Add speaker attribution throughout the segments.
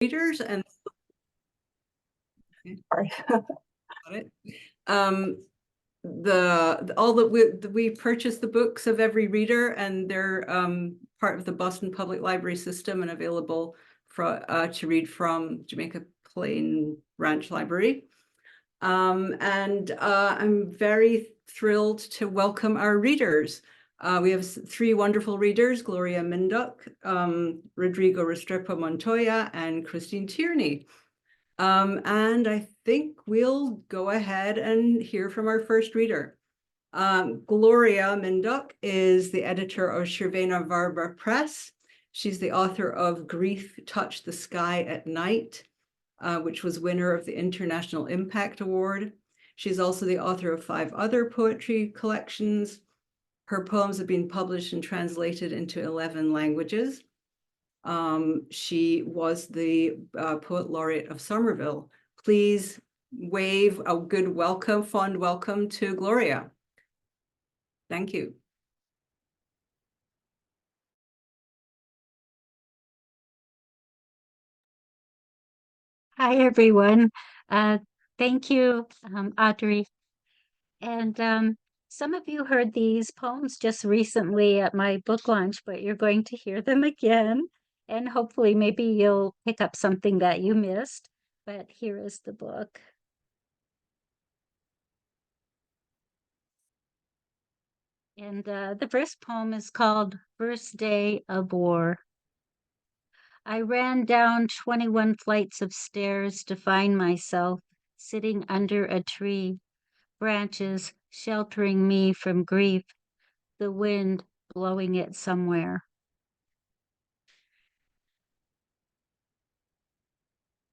Speaker 1: readers and
Speaker 2: Sorry.
Speaker 1: all that we purchase the books of every reader, and they're part of the Boston Public Library system and available for to read from Jamaica Plain Ranch Library. And I'm very thrilled to welcome our readers. We have three wonderful readers: Gloria Mindock, Rodrigo Restrepo Montoya, and Christine Tierney. And I think we'll go ahead and hear from our first reader. Gloria Mindock is the editor of Cervena Varba Press. She's the author of Grief Touched the Sky at Night, which was winner of the International Impact Award. She's also the author of 5 other poetry collections. Her poems have been published and translated into 11 languages. She was the Poet Laureate of Somerville. Please wave a good welcome, fond welcome to Gloria. Thank you.
Speaker 3: Hi, everyone. Thank you, Audrey. And some of you heard these poems just recently at my book launch, but you're going to hear them again. And hopefully maybe you'll pick up something that you missed. But here is the book. And the first poem is called First Day of War. I ran down 21 flights of stairs to find myself sitting under a tree, branches sheltering me from grief, the wind blowing it somewhere.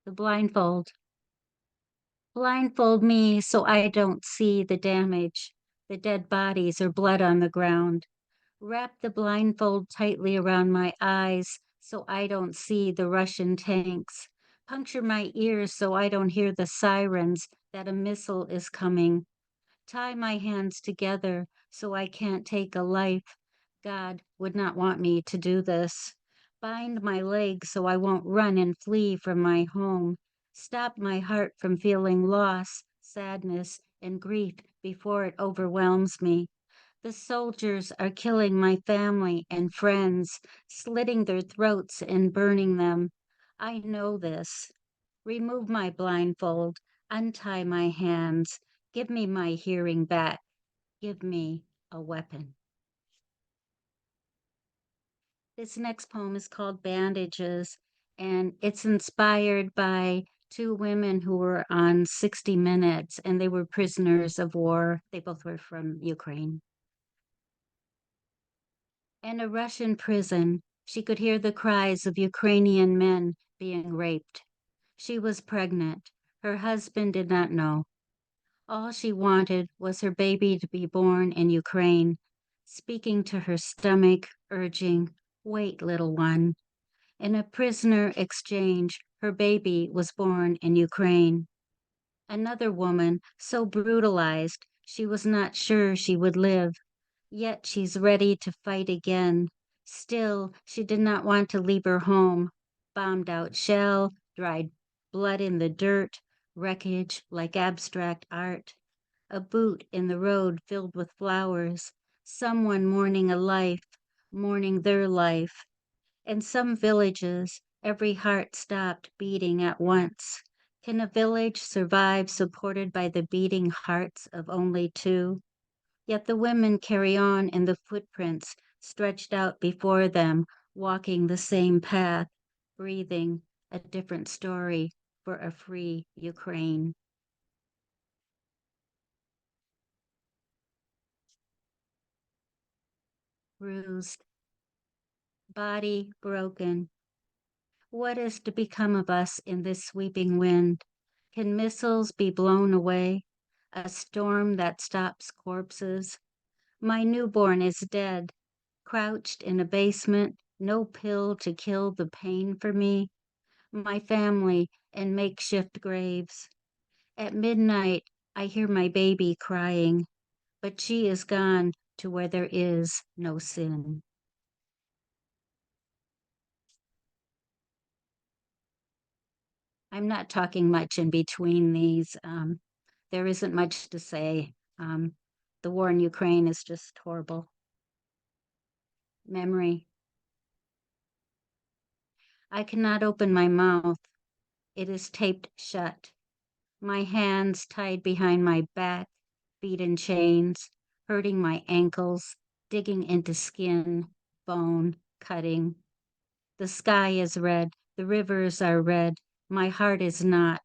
Speaker 3: The blindfold. Blindfold me so I don't see the damage, the dead bodies or blood on the ground. Wrap the blindfold tightly around my eyes so I don't see the Russian tanks. Puncture my ears so I don't hear the sirens that a missile is coming. Tie my hands together so I can't take a life. God would not want me to do this. Bind my legs so I won't run and flee from my home. Stop my heart from feeling loss, sadness, and grief before it overwhelms me. The soldiers are killing my family and friends, slitting their throats and burning them. I know this. Remove my blindfold, untie my hands, give me my hearing back, give me a weapon. This next poem is called Bandages, and it's inspired by 2 women who were on 60 Minutes, and they were prisoners of war. They both were from Ukraine. In a Russian prison, she could hear the cries of Ukrainian men being raped. She was pregnant. Her husband did not know. All she wanted was her baby to be born in Ukraine, speaking to her stomach, urging, "Wait, little one." In a prisoner exchange, her baby was born in Ukraine. Another woman, so brutalized, she was not sure she would live, yet she's ready to fight again. Still, she did not want to leave her home. Bombed out shell, dried blood in the dirt, wreckage like abstract art. A boot in the road filled with flowers. Someone mourning a life, mourning their life. In some villages, every heart stopped beating at once. Can a village survive supported by the beating hearts of only 2? Yet the women carry on in the footprints stretched out before them, walking the same path, breathing a different story for a free Ukraine. Bruised, body broken. What is to become of us in this sweeping wind? Can missiles be blown away? A storm that stops corpses? My newborn is dead, crouched in a basement, no pill to kill the pain for me. My family in makeshift graves. At midnight, I hear my baby crying, but she is gone to where there is no sin. ' I'm not talking much in between these. There isn't much to say. The war in Ukraine is just horrible. Memory. I cannot open my mouth. It is taped shut. My hands tied behind my back, feet in chains, hurting my ankles, digging into skin, bone, cutting. The sky is red. The rivers are red. My heart is not.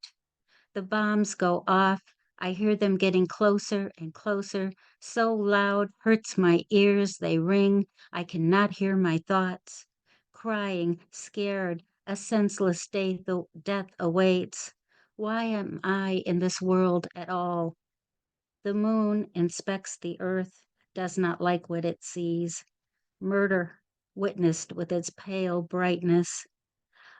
Speaker 3: The bombs go off. I hear them getting closer and closer. So loud, hurts my ears. They ring. I cannot hear my thoughts. Crying, scared, a senseless death awaits. Why am I in this world at all? The moon inspects the earth, does not like what it sees. Murder witnessed with its pale brightness.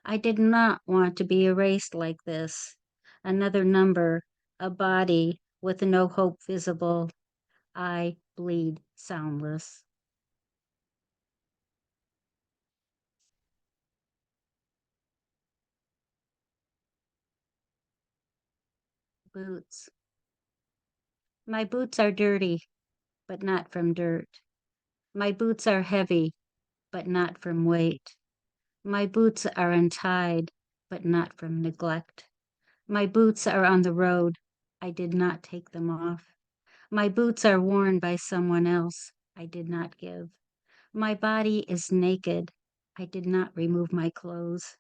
Speaker 3: I did not want to be erased like this. Another number, a body with no hope visible. I bleed soundless. Boots. My boots are dirty, but not from dirt. My boots are heavy, but not from weight. My boots are untied, but not from neglect. My boots are on the road. I did not take them off. My boots are worn by someone else. I did not give. My body is naked. I did not remove my clothes.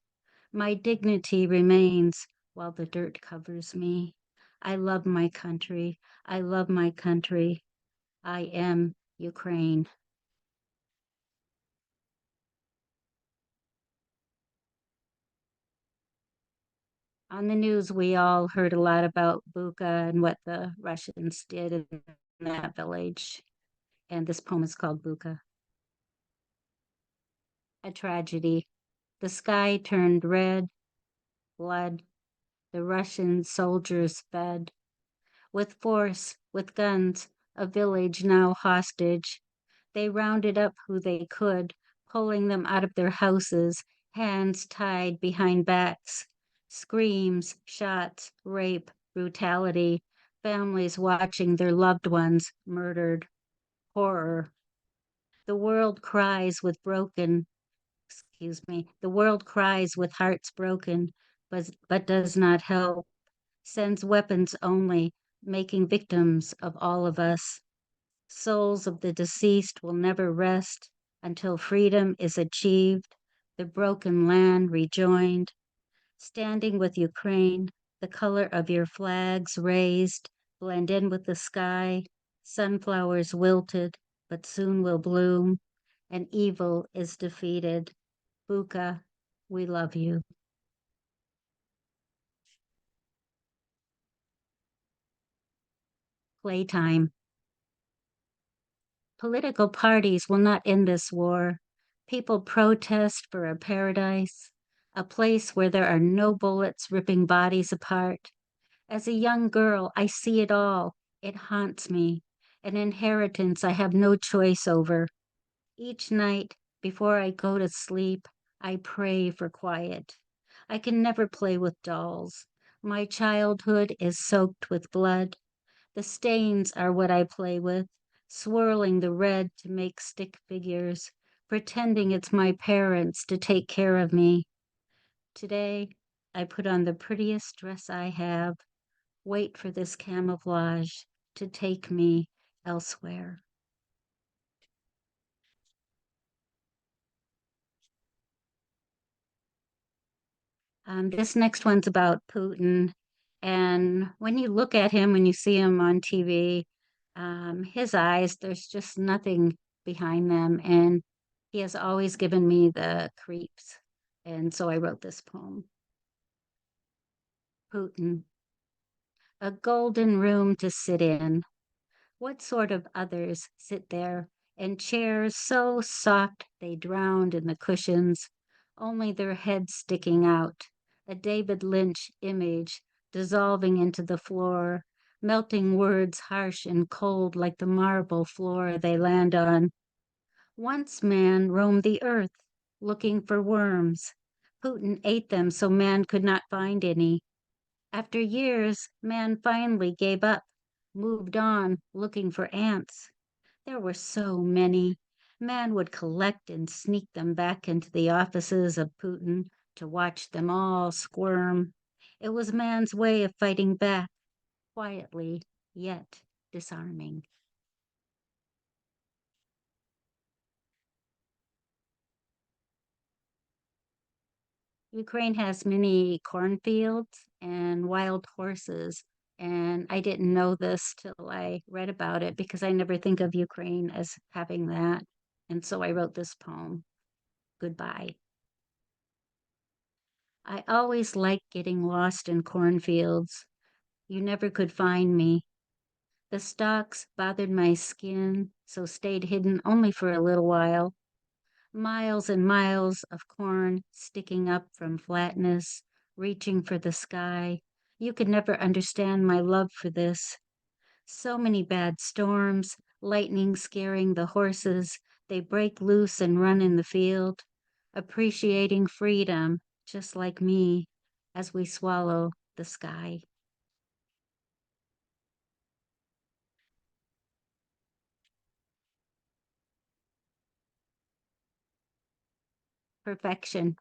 Speaker 3: My dignity remains while the dirt covers me. I love my country. I love my country. I am Ukraine. On the news, we all heard a lot about Bucha and what the Russians did in that village. And this poem is called Bucha. A tragedy. The sky turned red, blood. The Russian soldiers fed. With force, with guns, a village now hostage. They rounded up who they could, pulling them out of their houses, hands tied behind backs. Screams, shots, rape, brutality, families watching their loved ones murdered. Horror. The world cries with the world cries with hearts broken, but does not help, sends weapons only, making victims of all of us. Souls of the deceased will never rest until freedom is achieved, the broken land rejoined. Standing with Ukraine, the color of your flags raised, blend in with the sky, sunflowers wilted, but soon will bloom, and evil is defeated. Buka, we love you. Playtime. Political parties will not end this war. People protest for a paradise, a place where there are no bullets ripping bodies apart. As a young girl, I see it all. It haunts me, an inheritance I have no choice over. Each night, before I go to sleep, I pray for quiet. I can never play with dolls. My childhood is soaked with blood. The stains are what I play with, swirling the red to make stick figures, pretending it's my parents to take care of me. Today, I put on the prettiest dress I have, wait for this camouflage to take me elsewhere. This next one's about Putin. And when you look at him, when you see him on TV, his eyes, there's just nothing behind them. And he has always given me the creeps. And so I wrote this poem. Putin, a golden room to sit in. What sort of others sit there in chairs so soft they drowned in the cushions, only their heads sticking out, a David Lynch image dissolving into the floor, melting words harsh and cold like the marble floor they land on. Once man roamed the earth looking for worms, Putin ate them so man could not find any. After years, man finally gave up, moved on, looking for ants. There were so many. Man would collect and sneak them back into the offices of Putin to watch them all squirm. It was man's way of fighting back, quietly, yet disarming. Ukraine has many cornfields and wild horses. And I didn't know this till I read about it because I never think of Ukraine as having that. And so I wrote this poem, Goodbye. I always liked getting lost in cornfields. You never could find me. The stalks bothered my skin, so stayed hidden only for a little while. Miles and miles of corn sticking up from flatness, reaching for the sky. You could never understand my love for this. So many bad storms, lightning scaring the horses. They break loose and run in the field, appreciating freedom, just like me, as we swallow the sky. Perfection.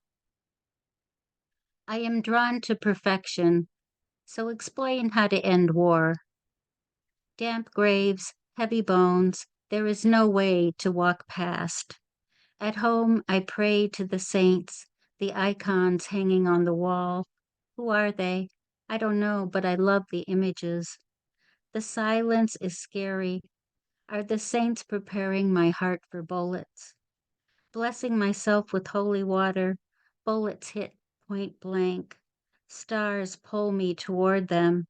Speaker 3: I am drawn to perfection, so explain how to end war. Damp graves, heavy bones, there is no way to walk past. At home, I pray to the saints, the icons hanging on the wall. Who are they? I don't know, but I love the images. The silence is scary. Are the saints preparing my heart for bullets? Blessing myself with holy water, bullets hit point blank. Stars pull me toward them.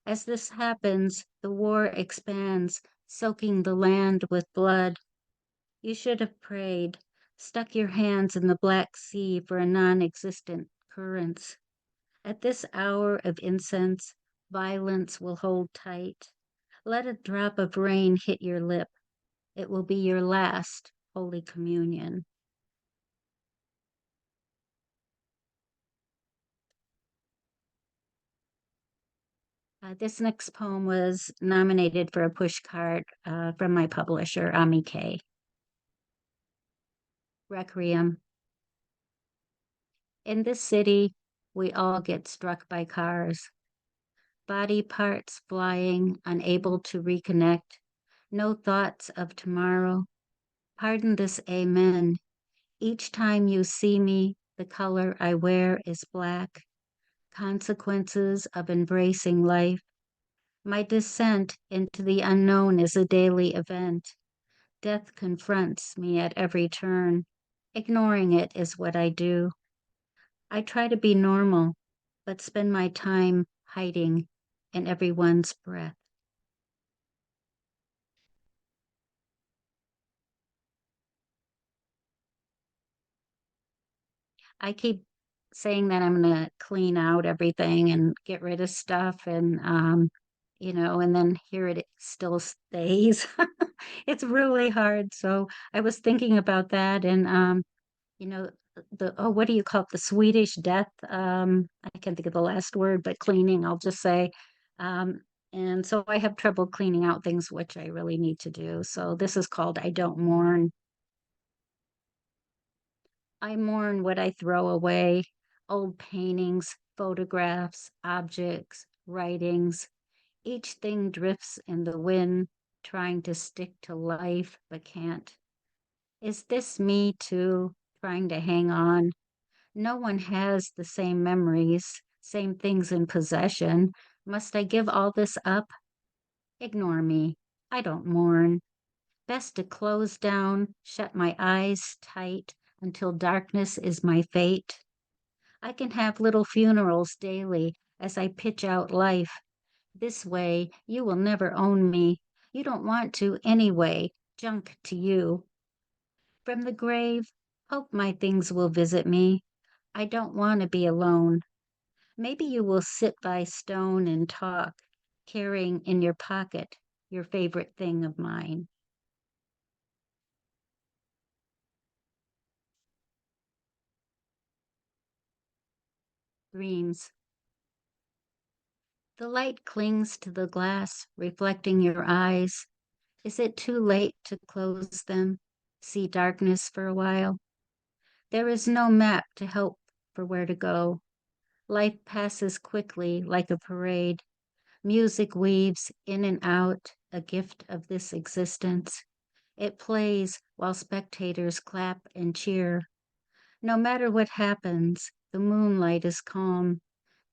Speaker 3: As this happens, the war expands, soaking the land with blood. You should have prayed, stuck your hands in the Black Sea for a non existent currents. At this hour of incense, violence will hold tight. Let a drop of rain hit your lip. It will be your last Holy Communion. This next poem was nominated for a pushcart from my publisher, Ami K. Requiem. In this city, we all get struck by cars, body parts flying, unable to reconnect, no thoughts of tomorrow. Pardon this amen. Each time you see me, the color I wear is black. Consequences of embracing life. My descent into the unknown is a daily event. Death confronts me at every turn. Ignoring it is what I do. I try to be normal, but spend my time hiding in everyone's breath. I keep saying that I'm going to clean out everything and get rid of stuff and then here it still stays. It's really hard. So I was thinking about that and you know, what do you call it? The Swedish death. I can't think of the last word, but cleaning, I'll just say. Um, and so I have trouble cleaning out things which I really need to do. So this is called I Don't Mourn. I mourn what I throw away, old paintings, photographs, objects, writings. Each thing drifts in the wind, trying to stick to life, but can't. Is this me too, trying to hang on? No one has the same memories, same things in possession. Must I give all this up? Ignore me. I don't mourn. Best to close down, shut my eyes tight until darkness is my fate. I can have little funerals daily as I pitch out life. This way, you will never own me. You don't want to anyway. Junk to you. From the grave, hope my things will visit me. I don't want to be alone. Maybe you will sit by stone and talk, carrying in your pocket your favorite thing of mine. Dreams. The light clings to the glass, reflecting your eyes. Is it too late to close them? See darkness for a while? There is no map to help for where to go. Life passes quickly like a parade. Music weaves in and out, a gift of this existence. It plays while spectators clap and cheer. No matter what happens, the moonlight is calm,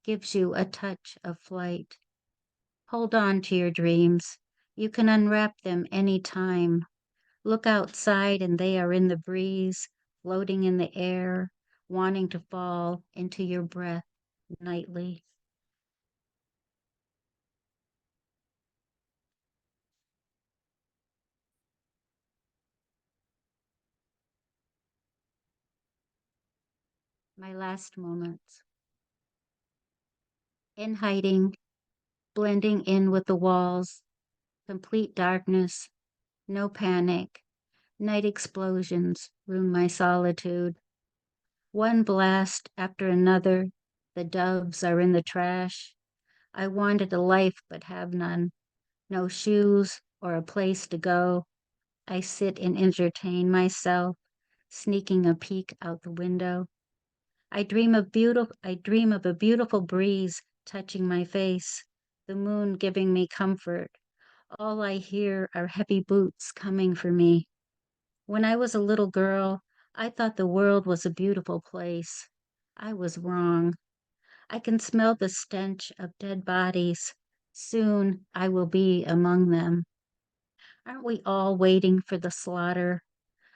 Speaker 3: gives you a touch of flight. Hold on to your dreams. You can unwrap them any time. Look outside and they are in the breeze, floating in the air, wanting to fall into your breath nightly. My last moments. In hiding, blending in with the walls, complete darkness, no panic. Night explosions ruin my solitude. One blast after another, the doves are in the trash. I wanted a life but have none. No shoes or a place to go. I sit and entertain myself, sneaking a peek out the window. I dream of a beautiful breeze touching my face, the moon giving me comfort. All I hear are heavy boots coming for me. When I was a little girl, I thought the world was a beautiful place. I was wrong. I can smell the stench of dead bodies. Soon I will be among them. Aren't we all waiting for the slaughter?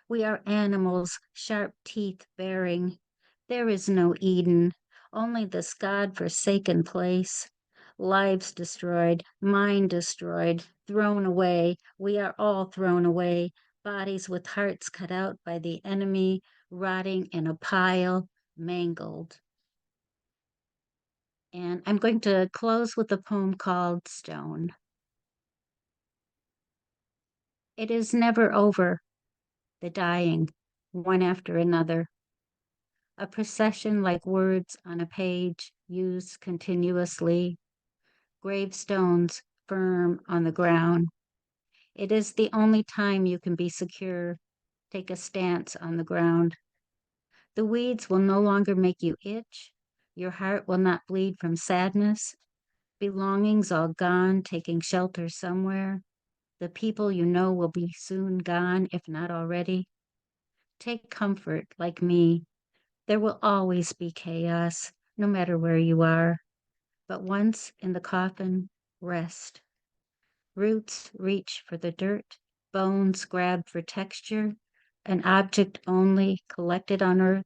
Speaker 3: We are animals, sharp teeth bearing. There is no Eden, only this God-forsaken place. Lives destroyed, mind destroyed, thrown away. We are all thrown away. Bodies with hearts cut out by the enemy, rotting in a pile, mangled. And I'm going to close with a poem called Stone. It is never over, the dying, one after another. A procession like words on a page used continuously, gravestones firm on the ground. It is the only time you can be secure. Take a stance on the ground. The weeds will no longer make you itch. Your heart will not bleed from sadness. Belongings all gone, taking shelter somewhere. The people you know will be soon gone, if not already. Take comfort, like me. There will always be chaos, no matter where you are. But once in the coffin, rest. Roots reach for the dirt, bones grab for texture, an object only collected on earth,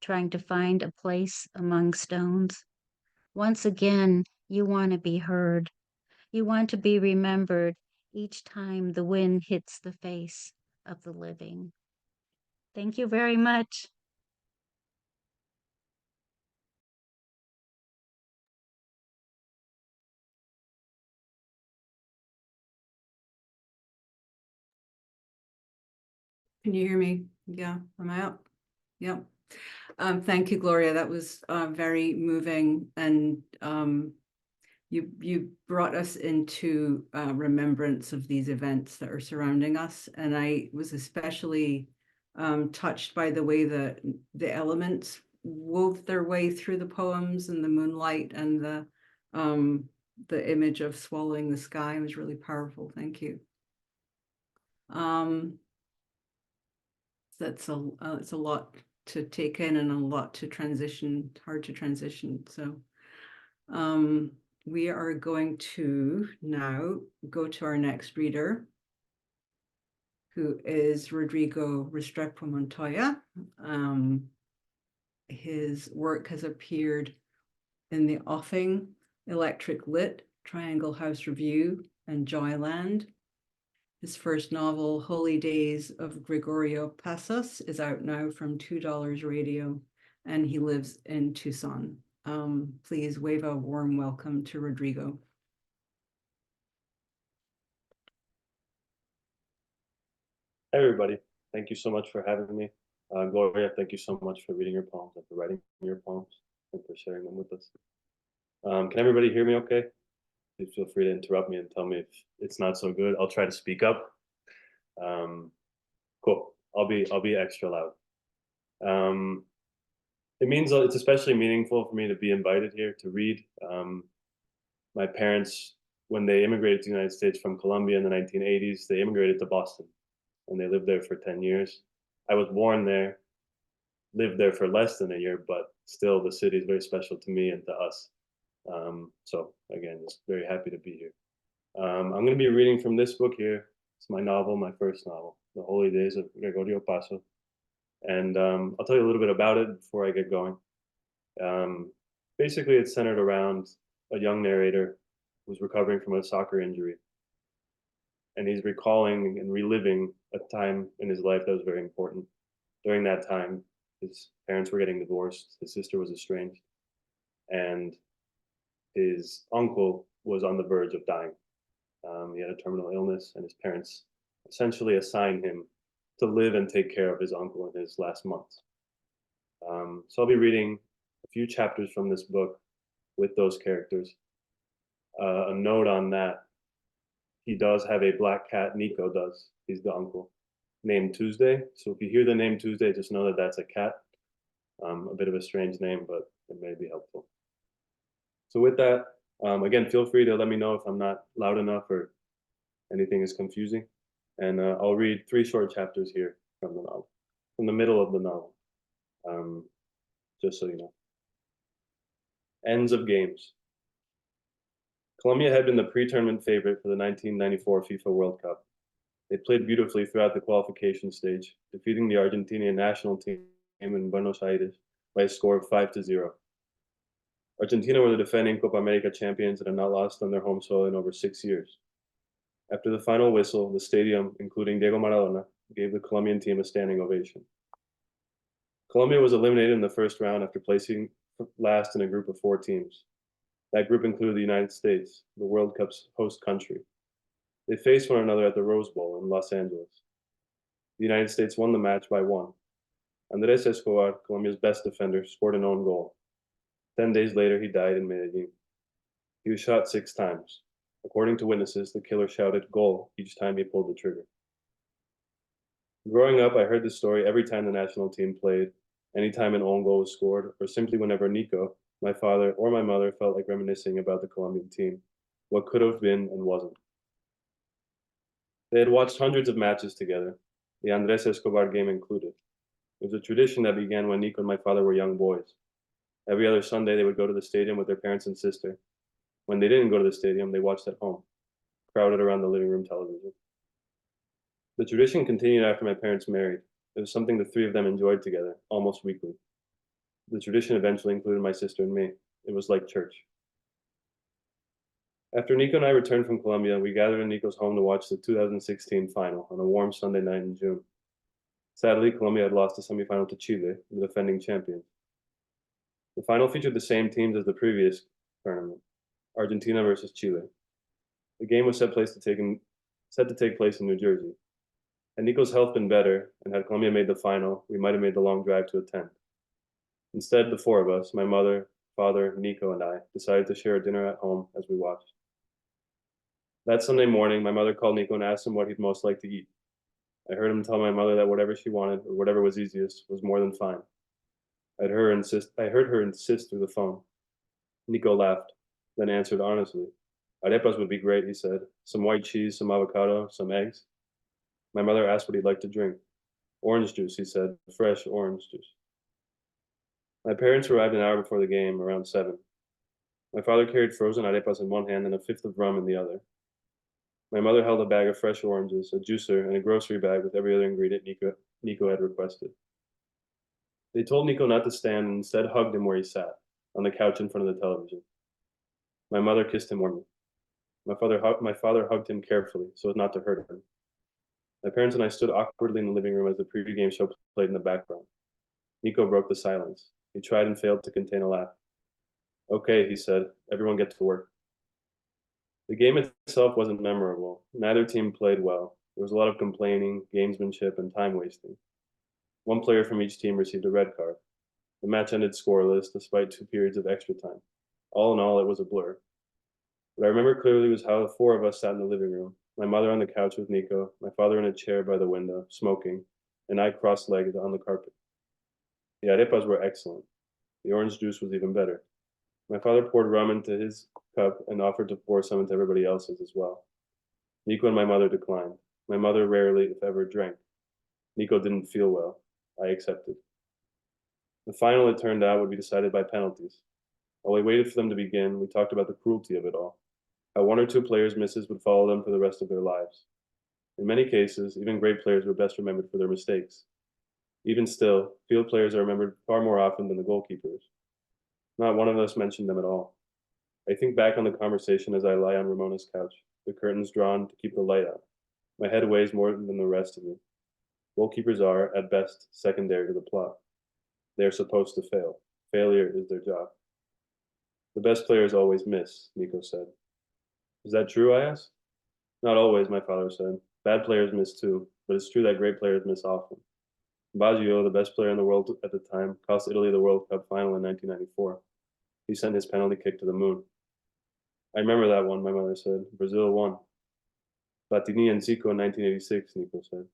Speaker 3: trying to find a place among stones. Once again, you want to be heard. You want to be remembered each time the wind hits the face of the living. Thank you very much.
Speaker 1: Can you hear me? Yeah, am I up? Yep. Thank you, Gloria. That was very moving, and you brought us into remembrance of these events that are surrounding us. And I was especially touched by the way that the elements wove their way through the poems, and the moonlight, and the image of swallowing the sky was really powerful. Thank you. That's it's a lot to take in and a lot to transition, hard to transition. So we are going to now go to our next reader, who is Rodrigo Restrepo Montoya. His work has appeared in The Offing, Electric Lit, Triangle House Review, and Joyland. His first novel, Holy Days of Gregorio Passos, is out now from $2 Radio, and he lives in Tucson. Please wave a warm welcome to Rodrigo.
Speaker 2: Hey everybody, thank you so much for having me. Gloria, thank you so much for reading your poems and for writing your poems. and for sharing them with us. Can everybody hear me okay? Please feel free to interrupt me and tell me if it's not so good. I'll try to speak up. Cool. I'll be extra loud. It means it's especially meaningful for me to be invited here to read. My parents, when they immigrated to the United States from Colombia in the 1980s, they immigrated to Boston, and they lived there for 10 years. I was born there, lived there for less than a year, but still the city is very special to me and to us. So again, just very happy to be here. I'm going to be reading from this book here. It's my novel, my first novel, The Holy Days of Gregorio Paso. And I'll tell you a little bit about it before I get going. Basically, it's centered around a young narrator who's recovering from a soccer injury. And he's recalling and reliving a time in his life that was very important. During that time, his parents were getting divorced, his sister was estranged, and his uncle was on the verge of dying. He had a terminal illness, and his parents essentially assigned him to live and take care of his uncle in his last months. So I'll be reading a few chapters from this book with those characters. A note on that, he does have a black cat, Nico does, he's the uncle, named Tuesday. So if you hear the name Tuesday, just know that that's a cat. A bit of a strange name, but it may be helpful. So with that, again, feel free to let me know if I'm not loud enough or anything is confusing. And I'll read 3 short chapters here from the novel, from the middle of the novel, just so you know. Ends of games. Colombia had been the pre-tournament favorite for the 1994 FIFA World Cup. They played beautifully throughout the qualification stage, defeating the Argentinian national team in Buenos Aires by a score of 5-0. Argentina were the defending Copa America champions and had not lost on their home soil in over 6 years. After the final whistle, the stadium, including Diego Maradona, gave the Colombian team a standing ovation. Colombia was eliminated in the first round after placing last in a group of 4 teams. That group included the United States, the World Cup's host country. They faced one another at the Rose Bowl in Los Angeles. The United States won the match by 1. Andrés Escobar, Colombia's best defender, scored an own goal. 10 days later, he died in Medellin. He was shot 6 times. According to witnesses, the killer shouted "goal" each time he pulled the trigger. Growing up, I heard this story every time the national team played, anytime an own goal was scored, or simply whenever Nico, my father, or my mother felt like reminiscing about the Colombian team, what could have been and wasn't. They had watched hundreds of matches together, the Andrés Escobar game included. It was a tradition that began when Nico and my father were young boys. Every other Sunday, they would go to the stadium with their parents and sister. When they didn't go to the stadium, they watched at home, crowded around the living room television. The tradition continued after my parents married. It was something the 3 of them enjoyed together, almost weekly. The tradition eventually included my sister and me. It was like church. After Nico and I returned from Colombia, we gathered in Nico's home to watch the 2016 final on a warm Sunday night in June. Sadly, Colombia had lost the semifinal to Chile, the defending champions. The final featured the same teams as the previous tournament, Argentina versus Chile. The game was set to take place in New Jersey. Had Nico's health been better, and had Colombia made the final, we might have made the long drive to attend. Instead, the 4 of us, my mother, father, Nico, and I, decided to share a dinner at home as we watched. That Sunday morning, my mother called Nico and asked him what he'd most like to eat. I heard him tell my mother that whatever she wanted, or whatever was easiest, was more than fine. I heard her insist through the phone. Nico laughed, then answered honestly. Arepas would be great, he said. Some white cheese, some avocado, some eggs. My mother asked what he'd like to drink. Orange juice, he said, fresh orange juice. My parents arrived an hour before the game, around 7. My father carried frozen arepas in one hand and a fifth of rum in the other. My mother held a bag of fresh oranges, a juicer, and a grocery bag with every other ingredient Nico had requested. They told Nico not to stand and instead hugged him where he sat, on the couch in front of the television. My mother kissed him warmly. My father hugged him carefully so as not to hurt him. My parents and I stood awkwardly in the living room as the pre-game show played in the background. Nico broke the silence. He tried and failed to contain a laugh. Okay, he said, everyone get to work. The game itself wasn't memorable. Neither team played well. There was a lot of complaining, gamesmanship, and time wasting. One player from each team received a red card. The match ended scoreless despite 2 periods of extra time. All in all, it was a blur. What I remember clearly was how the four of us sat in the living room. My mother on the couch with Nico, my father in a chair by the window, smoking, and I cross-legged on the carpet. The arepas were excellent. The orange juice was even better. My father poured rum into his cup and offered to pour some into everybody else's as well. Nico and my mother declined. My mother rarely, if ever, drank. Nico didn't feel well. I accepted. The final, it turned out, would be decided by penalties. While we waited for them to begin, we talked about the cruelty of it all, how 1 or 2 players' misses would follow them for the rest of their lives. In many cases, even great players were best remembered for their mistakes. Even still, field players are remembered far more often than the goalkeepers. Not one of us mentioned them at all. I think back on the conversation as I lie on Ramona's couch, the curtains drawn to keep the light out. My head weighs more than the rest of me. Goalkeepers are, at best, secondary to the plot. They are supposed to fail. Failure is their job. The best players always miss, Nico said. Is that true, I asked. Not always, my father said. Bad players miss too, but it's true that great players miss often. Baggio, the best player in the world at the time, cost Italy the World Cup final in 1994. He sent his penalty kick to the moon. I remember that one, my mother said. Brazil won. Platini and Zico in 1986, Nico said.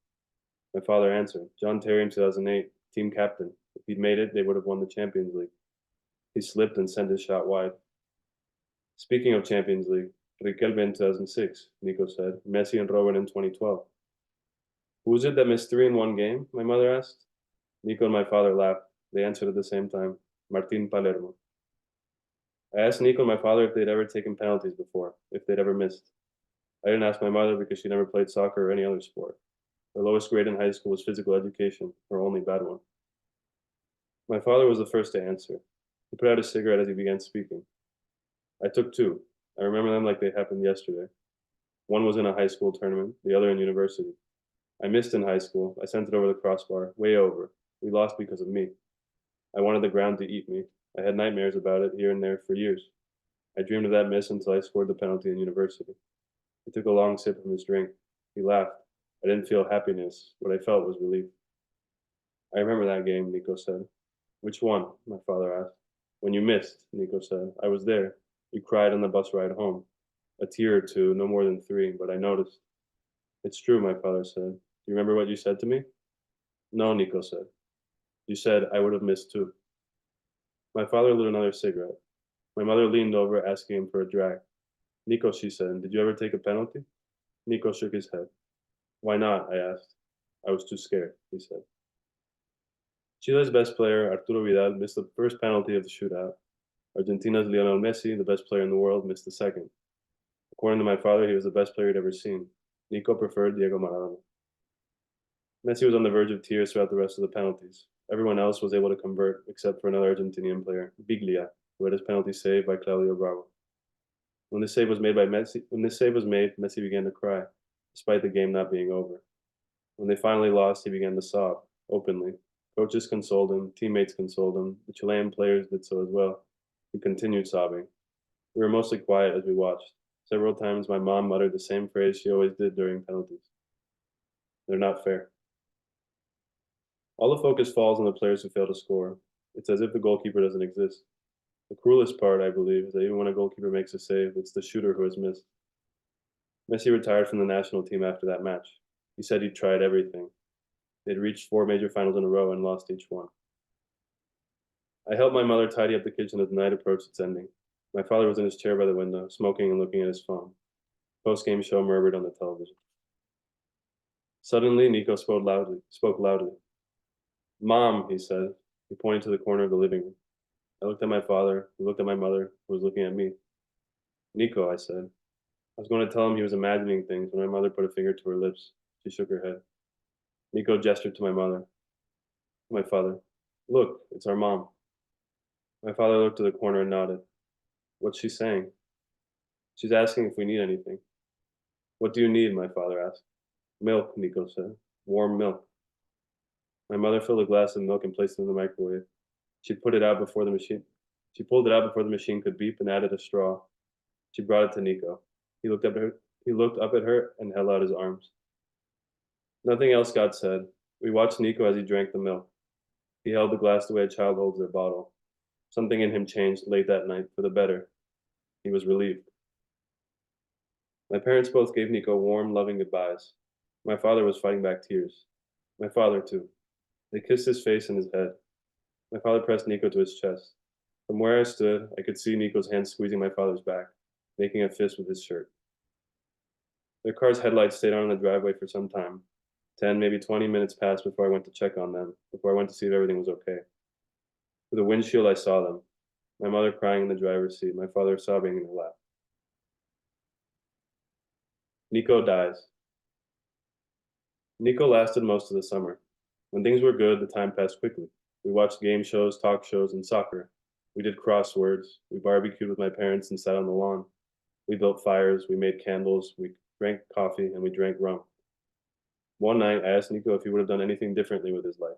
Speaker 2: My father answered. John Terry in 2008, team captain. If he'd made it, they would have won the Champions League. He slipped and sent his shot wide. Speaking of Champions League, Riquelme in 2006, Nico said. Messi and Robin in 2012. Who was it that missed 3 in one game? My mother asked. Nico and my father laughed. They answered at the same time. Martin Palermo. I asked Nico and my father if they'd ever taken penalties before, if they'd ever missed. I didn't ask my mother because she never played soccer or any other sport. Her lowest grade in high school was physical education, her only bad one. My father was the first to answer. He put out a cigarette as he began speaking. I took 2. I remember them like they happened yesterday. One was in a high school tournament, the other in university. I missed in high school. I sent it over the crossbar, way over. We lost because of me. I wanted the ground to eat me. I had nightmares about it here and there for years. I dreamed of that miss until I scored the penalty in university. He took a long sip from his drink. He laughed. I didn't feel happiness. What I felt was relief. I remember that game, Nico said. Which one? My father asked. When you missed, Nico said. I was there. You cried on the bus ride home. A tear or two, no more than 3, but I noticed. It's true, my father said. Do you remember what you said to me? No, Nico said. You said I would have missed too. My father lit another cigarette. My mother leaned over, asking him for a drag. Nico, she said, did you ever take a penalty? Nico shook his head. Why not? I asked. I was too scared, he said. Chile's best player, Arturo Vidal, missed the first penalty of the shootout. Argentina's Lionel Messi, the best player in the world, missed the second. According to my father, he was the best player he'd ever seen. Nico preferred Diego Maradona. Messi was on the verge of tears throughout the rest of the penalties. Everyone else was able to convert, except for another Argentinian player, Biglia, who had his penalty saved by Claudio Bravo. When this save was made, Messi began to cry, despite the game not being over. When they finally lost, he began to sob, openly. Coaches consoled him, teammates consoled him, the Chilean players did so as well. He continued sobbing. We were mostly quiet as we watched. Several times my mom muttered the same phrase she always did during penalties. They're not fair. All the focus falls on the players who fail to score. It's as if the goalkeeper doesn't exist. The cruelest part, I believe, is that even when a goalkeeper makes a save, it's the shooter who has missed. Messi retired from the national team after that match. He said he'd tried everything. They'd reached 4 major finals in a row and lost each one. I helped my mother tidy up the kitchen as the night approached its ending. My father was in his chair by the window, smoking and looking at his phone. The post-game show murmured on the television. Suddenly, Nico spoke loudly. Mom, he said. He pointed to the corner of the living room. I looked at my father, who looked at my mother, who was looking at me. Nico, I said. I was going to tell him he was imagining things when my mother put a finger to her lips. She shook her head. Nico gestured to my father. Look, it's our mom. My father looked to the corner and nodded. What's she saying? She's asking if we need anything. What do you need? My father asked. Milk, Nico said. Warm milk. My mother filled a glass of milk and placed it in the microwave. She pulled it out before the machine could beep and added a straw. She brought it to Nico. He looked up at her and held out his arms. Nothing else got said. We watched Nico as he drank the milk. He held the glass the way a child holds their bottle. Something in him changed late that night for the better. He was relieved. My parents both gave Nico warm, loving goodbyes. My father was fighting back tears. My father, too. They kissed his face and his head. My father pressed Nico to his chest. From where I stood, I could see Nico's hand squeezing my father's back, making a fist with his shirt. Their car's headlights stayed on in the driveway for some time. 10, maybe 20 minutes passed before I went to check on them, before I went to see if everything was okay. Through the windshield, I saw them. My mother crying in the driver's seat, my father sobbing in her lap. Nico dies. Nico lasted most of the summer. When things were good, the time passed quickly. We watched game shows, talk shows, and soccer. We did crosswords. We barbecued with my parents and sat on the lawn. We built fires. We made candles. We drank coffee, and we drank rum. One night, I asked Nico if he would have done anything differently with his life.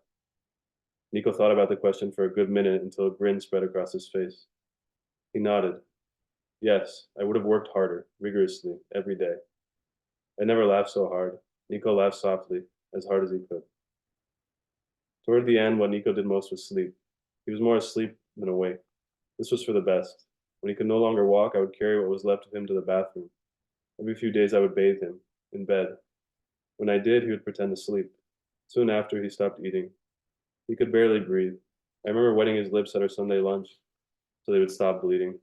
Speaker 2: Nico thought about the question for a good minute until a grin spread across his face. He nodded. Yes, I would have worked harder, rigorously, every day. I never laughed so hard. Nico laughed softly, as hard as he could. Toward the end, what Nico did most was sleep. He was more asleep than awake. This was for the best. When he could no longer walk, I would carry what was left of him to the bathroom. Every few days, I would bathe him, in bed. When I did, he would pretend to sleep. Soon after, he stopped eating. He could barely breathe. I remember wetting his lips at our Sunday lunch so they would stop bleeding.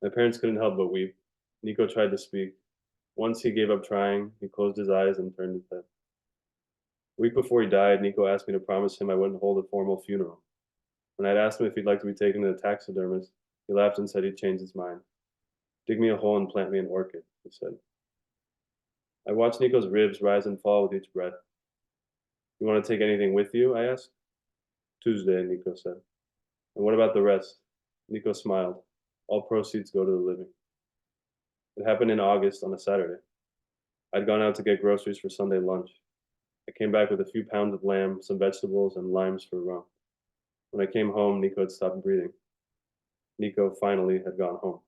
Speaker 2: My parents couldn't help but weep. Nico tried to speak. Once he gave up trying, he closed his eyes and turned his head. A week before he died, Nico asked me to promise him I wouldn't hold a formal funeral. When I'd asked him if he'd like to be taken to the taxidermist, he laughed and said he'd changed his mind. Dig me a hole and plant me an orchid, he said. I watched Nico's ribs rise and fall with each breath. You want to take anything with you? I asked. Tuesday, Nico said. And what about the rest? Nico smiled. All proceeds go to the living. It happened in August on a Saturday. I'd gone out to get groceries for Sunday lunch. I came back with a few pounds of lamb, some vegetables, and limes for rum. When I came home, Nico had stopped breathing. Nico finally had gone home.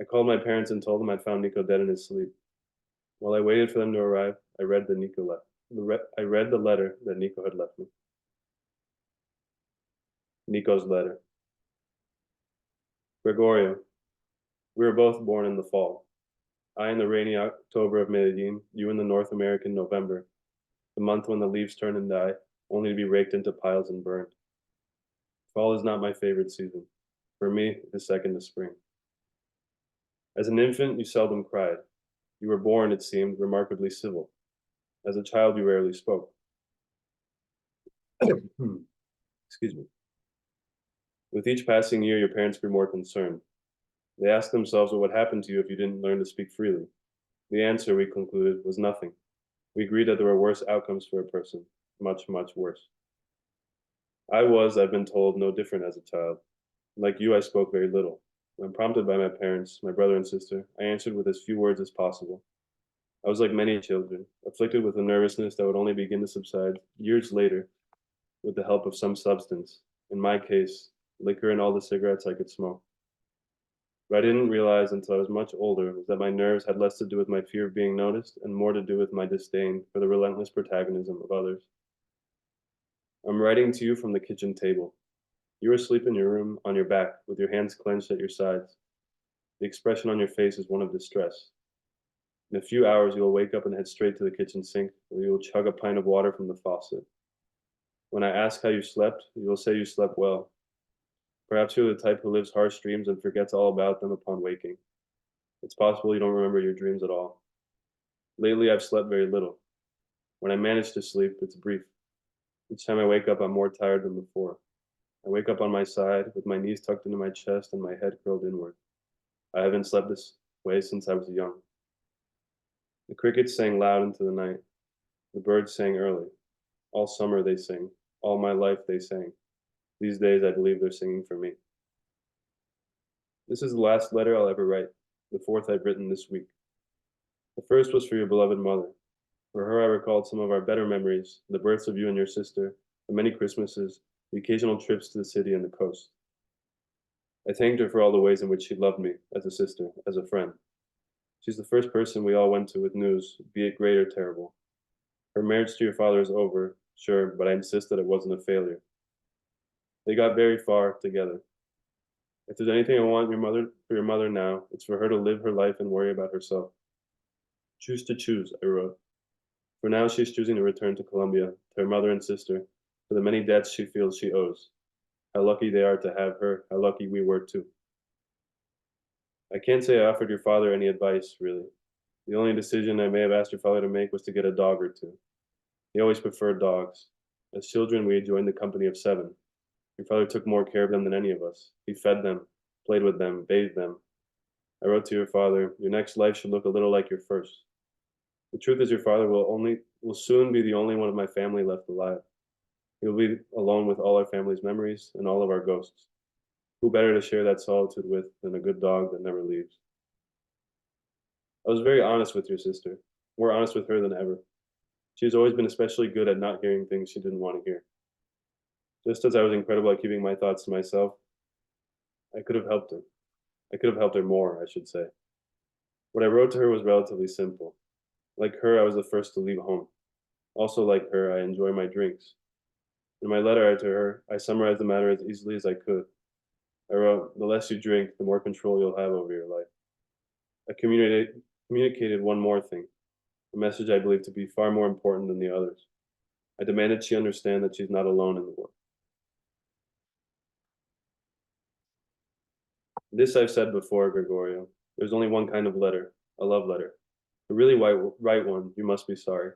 Speaker 2: I called my parents and told them I'd found Nico dead in his sleep. While I waited for them to arrive, I read the letter that Nico had left me. Nico's letter. Gregorio, we were both born in the fall. I in the rainy October of Medellin, you in the North American November, the month when the leaves turn and die, only to be raked into piles and burned. Fall is not my favorite season. For me, it is second to spring. As an infant, you seldom cried. You were born, it seemed, remarkably civil. As a child, you rarely spoke. Excuse me. With each passing year, your parents grew more concerned. They asked themselves what would happen to you if you didn't learn to speak freely. The answer, we concluded, was nothing. We agreed that there were worse outcomes for a person, much, much worse. I've been told, no different as a child. Like you, I spoke very little. When prompted by my parents, my brother and sister, I answered with as few words as possible. I was like many children, afflicted with a nervousness that would only begin to subside years later with the help of some substance, in my case, liquor and all the cigarettes I could smoke. What I didn't realize until I was much older was that my nerves had less to do with my fear of being noticed and more to do with my disdain for the relentless protagonism of others. I'm writing to you from the kitchen table. You are asleep in your room on your back with your hands clenched at your sides. The expression on your face is one of distress. In a few hours, you will wake up and head straight to the kitchen sink, where you will chug a pint of water from the faucet. When I ask how you slept, you will say you slept well. Perhaps you're the type who lives harsh dreams and forgets all about them upon waking. It's possible you don't remember your dreams at all. Lately, I've slept very little. When I manage to sleep, it's brief. Each time I wake up, I'm more tired than before. I wake up on my side, with my knees tucked into my chest and my head curled inward. I haven't slept this way since I was young. The crickets sang loud into the night. The birds sang early. All summer they sing. All my life they sang. These days I believe they're singing for me. This is the last letter I'll ever write, the fourth I've written this week. The first was for your beloved mother. For her I recalled some of our better memories, the births of you and your sister, the many Christmases, the occasional trips to the city and the coast. I thanked her for all the ways in which she loved me, as a sister, as a friend. She's the first person we all went to with news, be it great or terrible. Her marriage to your father is over, sure, but I insist that it wasn't a failure. They got very far together. If there's anything I want for your mother now, it's for her to live her life and worry about herself. Choose to choose, I wrote. For now, she's choosing to return to Colombia, to her mother and sister, for the many debts she feels she owes. How lucky they are to have her, how lucky we were too. I can't say I offered your father any advice, really. The only decision I may have asked your father to make was to get a dog or two. He always preferred dogs. As children, we had joined the company of 7. Your father took more care of them than any of us. He fed them, played with them, bathed them. I wrote to your father, your next life should look a little like your first. The truth is your father will soon be the only one of my family left alive. He will be alone with all our family's memories and all of our ghosts. Who better to share that solitude with than a good dog that never leaves? I was very honest with your sister, more honest with her than ever. She has always been especially good at not hearing things she didn't want to hear. Just as I was incredible at keeping my thoughts to myself, I could have helped her. I could have helped her more, I should say. What I wrote to her was relatively simple. Like her, I was the first to leave home. Also, like her, I enjoy my drinks. In my letter to her, I summarized the matter as easily as I could. I wrote, the less you drink, the more control you'll have over your life. I communicated one more thing, a message I believe to be far more important than the others. I demanded she understand that she's not alone in the world. This I've said before, Gregorio. There's only one kind of letter, a love letter. To really write one, you must be sorry.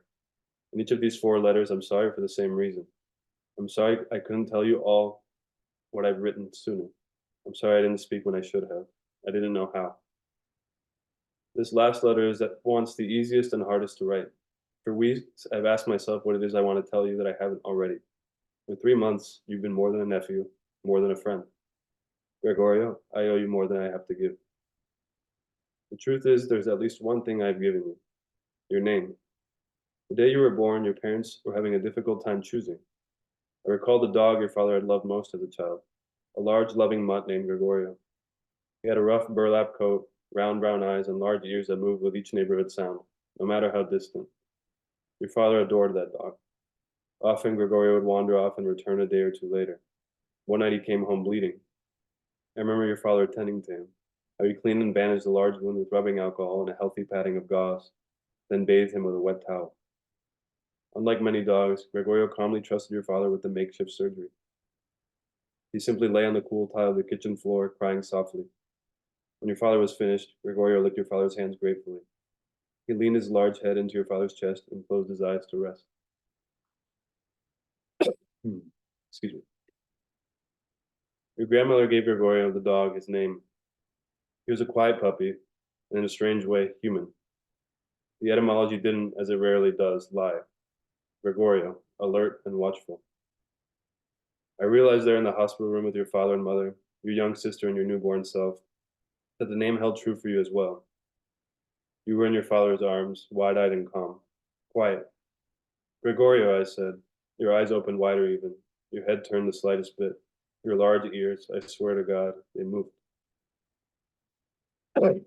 Speaker 2: In each of these 4 letters, I'm sorry for the same reason. I'm sorry I couldn't tell you all what I've written sooner. I'm sorry I didn't speak when I should have. I didn't know how. This last letter is at once the easiest and hardest to write. For weeks, I've asked myself what it is I want to tell you that I haven't already. For 3 months, you've been more than a nephew, more than a friend. Gregorio, I owe you more than I have to give. The truth is, there's at least one thing I've given you, your name. The day you were born, your parents were having a difficult time choosing. I recall the dog your father had loved most as a child, a large, loving mutt named Gregorio. He had a rough burlap coat, round brown eyes, and large ears that moved with each neighborhood sound, no matter how distant. Your father adored that dog. Often Gregorio would wander off and return a day or two later. One night he came home bleeding. I remember your father attending to him, how he cleaned and bandaged the large wound with rubbing alcohol and a healthy patting of gauze, then bathed him with a wet towel. Unlike many dogs, Gregorio calmly trusted your father with the makeshift surgery. He simply lay on the cool tile of the kitchen floor, crying softly. When your father was finished, Gregorio licked your father's hands gratefully. He leaned his large head into your father's chest and closed his eyes to rest. Excuse me. Your grandmother gave Gregorio, the dog, his name. He was a quiet puppy, and in a strange way, human. The etymology didn't, as it rarely does, lie. Gregorio, alert and watchful. I realized there in the hospital room with your father and mother, your young sister and your newborn self, that the name held true for you as well. You were in your father's arms, wide-eyed and calm. Quiet. Gregorio, I said, your eyes opened wider even, your head turned the slightest bit. Your large ears, I swear to God, they moved. For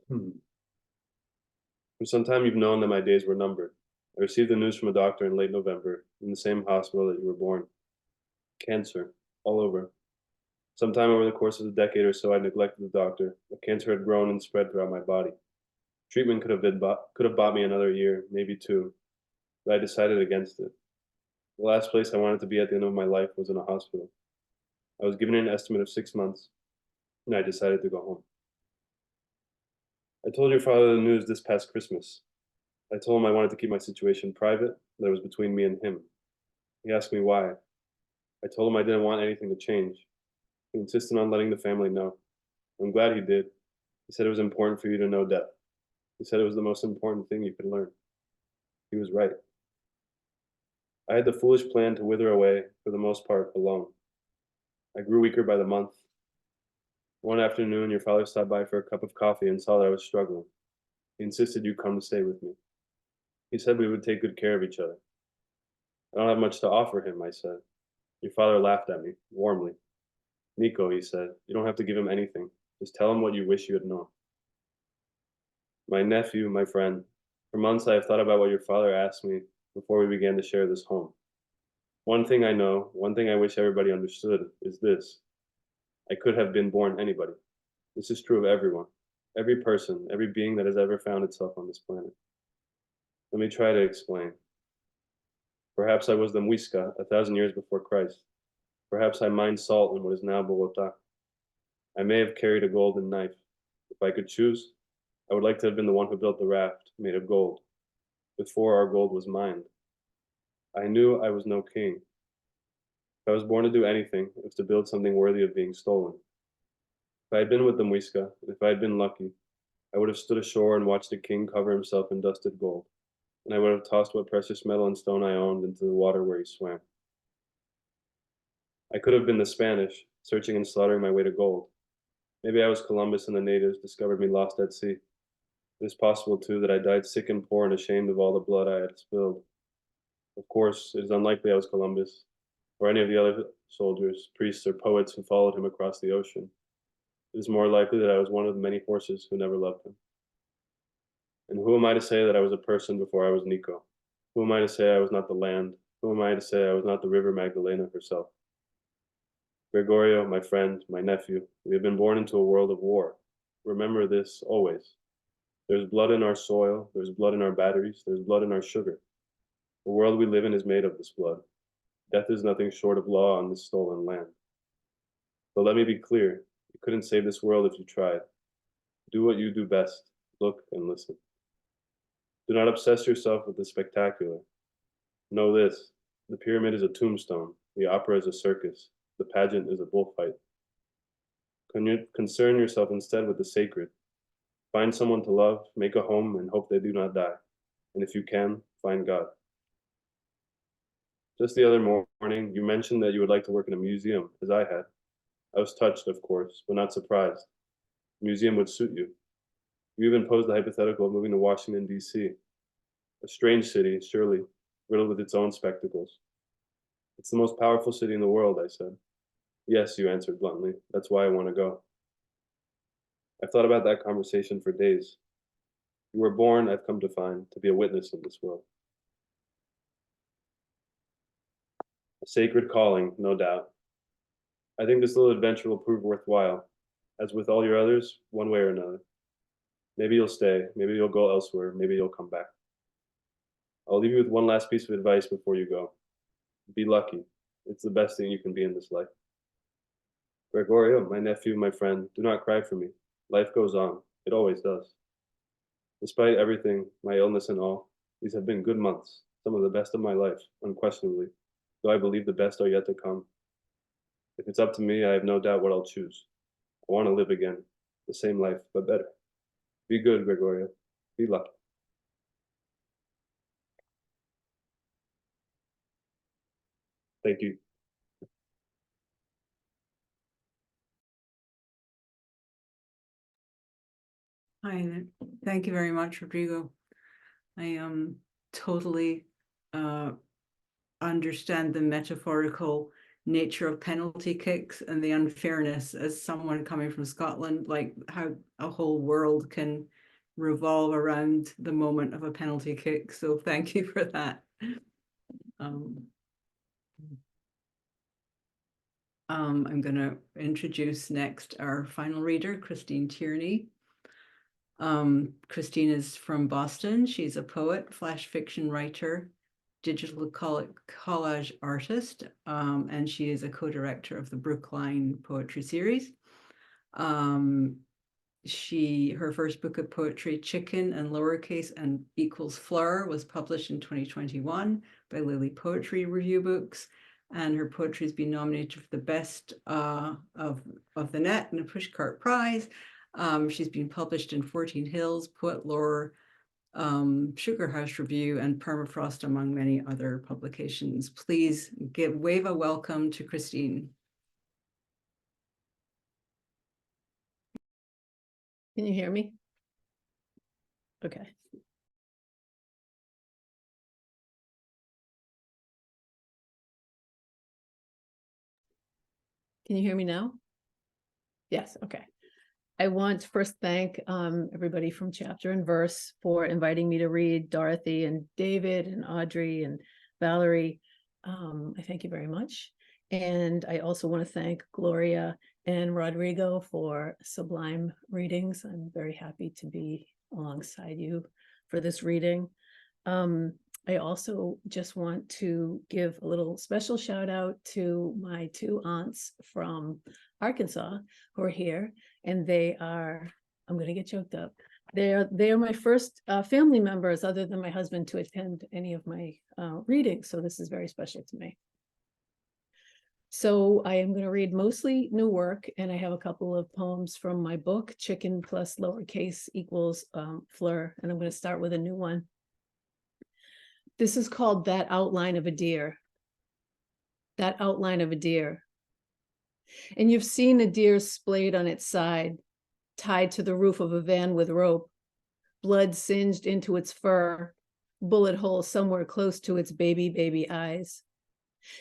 Speaker 2: some time you've known that my days were numbered. I received the news from a doctor in late November, in the same hospital that you were born. Cancer, all over. Sometime over the course of a decade or so, I neglected the doctor. The cancer had grown and spread throughout my body. Treatment could have bought me another year, maybe 2, but I decided against it. The last place I wanted to be at the end of my life was in a hospital. I was given an estimate of 6 months, and I decided to go home. I told your father the news this past Christmas. I told him I wanted to keep my situation private, that it was between me and him. He asked me why. I told him I didn't want anything to change. He insisted on letting the family know. I'm glad he did. He said it was important for you to know death. He said it was the most important thing you could learn. He was right. I had the foolish plan to wither away, for the most part, alone. I grew weaker by the month. One afternoon, your father stopped by for a cup of coffee and saw that I was struggling. He insisted you come to stay with me. He said we would take good care of each other. I don't have much to offer him, I said. Your father laughed at me, warmly. Nico, he said, you don't have to give him anything. Just tell him what you wish you had known. My nephew, my friend, for months I have thought about what your father asked me before we began to share this home. One thing I know, one thing I wish everybody understood is this. I could have been born anybody. This is true of everyone, every person, every being that has ever found itself on this planet. Let me try to explain. Perhaps I was the Muisca 1,000 years before Christ. Perhaps I mined salt in what is now Bogota. I may have carried a golden knife. If I could choose, I would like to have been the one who built the raft made of gold, before our gold was mined. I knew I was no king. If I was born to do anything, it was to build something worthy of being stolen. If I had been with the Muisca, and if I had been lucky, I would have stood ashore and watched a king cover himself in dusted gold, and I would have tossed what precious metal and stone I owned into the water where he swam. I could have been the Spanish, searching and slaughtering my way to gold. Maybe I was Columbus and the natives discovered me lost at sea. It is possible, too, that I died sick and poor and ashamed of all the blood I had spilled. Of course, it is unlikely I was Columbus, or any of the other soldiers, priests, or poets who followed him across the ocean. It is more likely that I was one of the many horses who never loved him. And who am I to say that I was a person before I was Nico? Who am I to say I was not the land? Who am I to say I was not the river Magdalena herself? Gregorio, my friend, my nephew, we have been born into a world of war. Remember this always. There's blood in our soil, there's blood in our batteries, there's blood in our sugar. The world we live in is made of this blood. Death is nothing short of law on this stolen land. But let me be clear, you couldn't save this world if you tried. Do what you do best, look and listen. Do not obsess yourself with the spectacular. Know this, the pyramid is a tombstone, the opera is a circus, the pageant is a bullfight. Concern yourself instead with the sacred. Find someone to love, make a home, and hope they do not die. And if you can, find God. Just the other morning, you mentioned that you would like to work in a museum, as I had. I was touched, of course, but not surprised. A museum would suit you. You even posed the hypothetical of moving to Washington, D.C. A strange city, surely, riddled with its own spectacles. It's the most powerful city in the world, I said. Yes, you answered bluntly. That's why I want to go. I've thought about that conversation for days. You were born, I've come to find, to be a witness in this world. A sacred calling, no doubt. I think this little adventure will prove worthwhile, as with all your others, one way or another. Maybe you'll stay, maybe you'll go elsewhere, maybe you'll come back. I'll leave you with one last piece of advice before you go. Be lucky. It's the best thing you can be in this life. Gregorio, my nephew, my friend, do not cry for me. Life goes on. It always does. Despite everything, my illness and all, these have been good months, some of the best of my life, unquestionably, though I believe the best are yet to come. If it's up to me, I have no doubt what I'll choose. I want to live again, the same life, but better. Be good, Gregorio. Be lucky. Thank you.
Speaker 1: Hi, thank you very much, Rodrigo. I totally understand the metaphorical nature of penalty kicks and the unfairness as someone coming from Scotland, like how a whole world can revolve around the moment of a penalty kick. So thank you for that. I'm going to introduce next our final reader, Christine Tierney. Christine is from Boston. She's a poet, flash fiction writer, digital collage artist, and she is a co-director of the Brookline Poetry Series. Her first book of poetry, Chicken and Lowercase and Equals Flower, was published in 2021 by Lily Poetry Review Books, and her poetry has been nominated for the Best of the Net and a Pushcart Prize. She's been published in 14 Hills, Poet Lore, Sugar House Review, and Permafrost, among many other publications. Please wave a welcome to Christine.
Speaker 4: Can you hear me? Okay. Can you hear me now? Yes, okay. I want to first thank everybody from Chapter and Verse for inviting me to read, Dorothy and David and Audrey and Valerie. I thank you very much. And I also want to thank Gloria and Rodrigo for sublime readings. I'm very happy to be alongside you for this reading. I also just want to give a little special shout out to my two aunts from Arkansas who are here, and they are, I'm going to get choked up. They are my first family members other than my husband to attend any of my readings. So this is very special to me. So I am going to read mostly new work, and I have a couple of poems from my book, Chicken plus lowercase equals Fleur, and I'm going to start with a new one. This is called That Outline of a Deer. That outline of a deer. And you've seen a deer splayed on its side, tied to the roof of a van with rope, blood singed into its fur, bullet hole somewhere close to its baby eyes.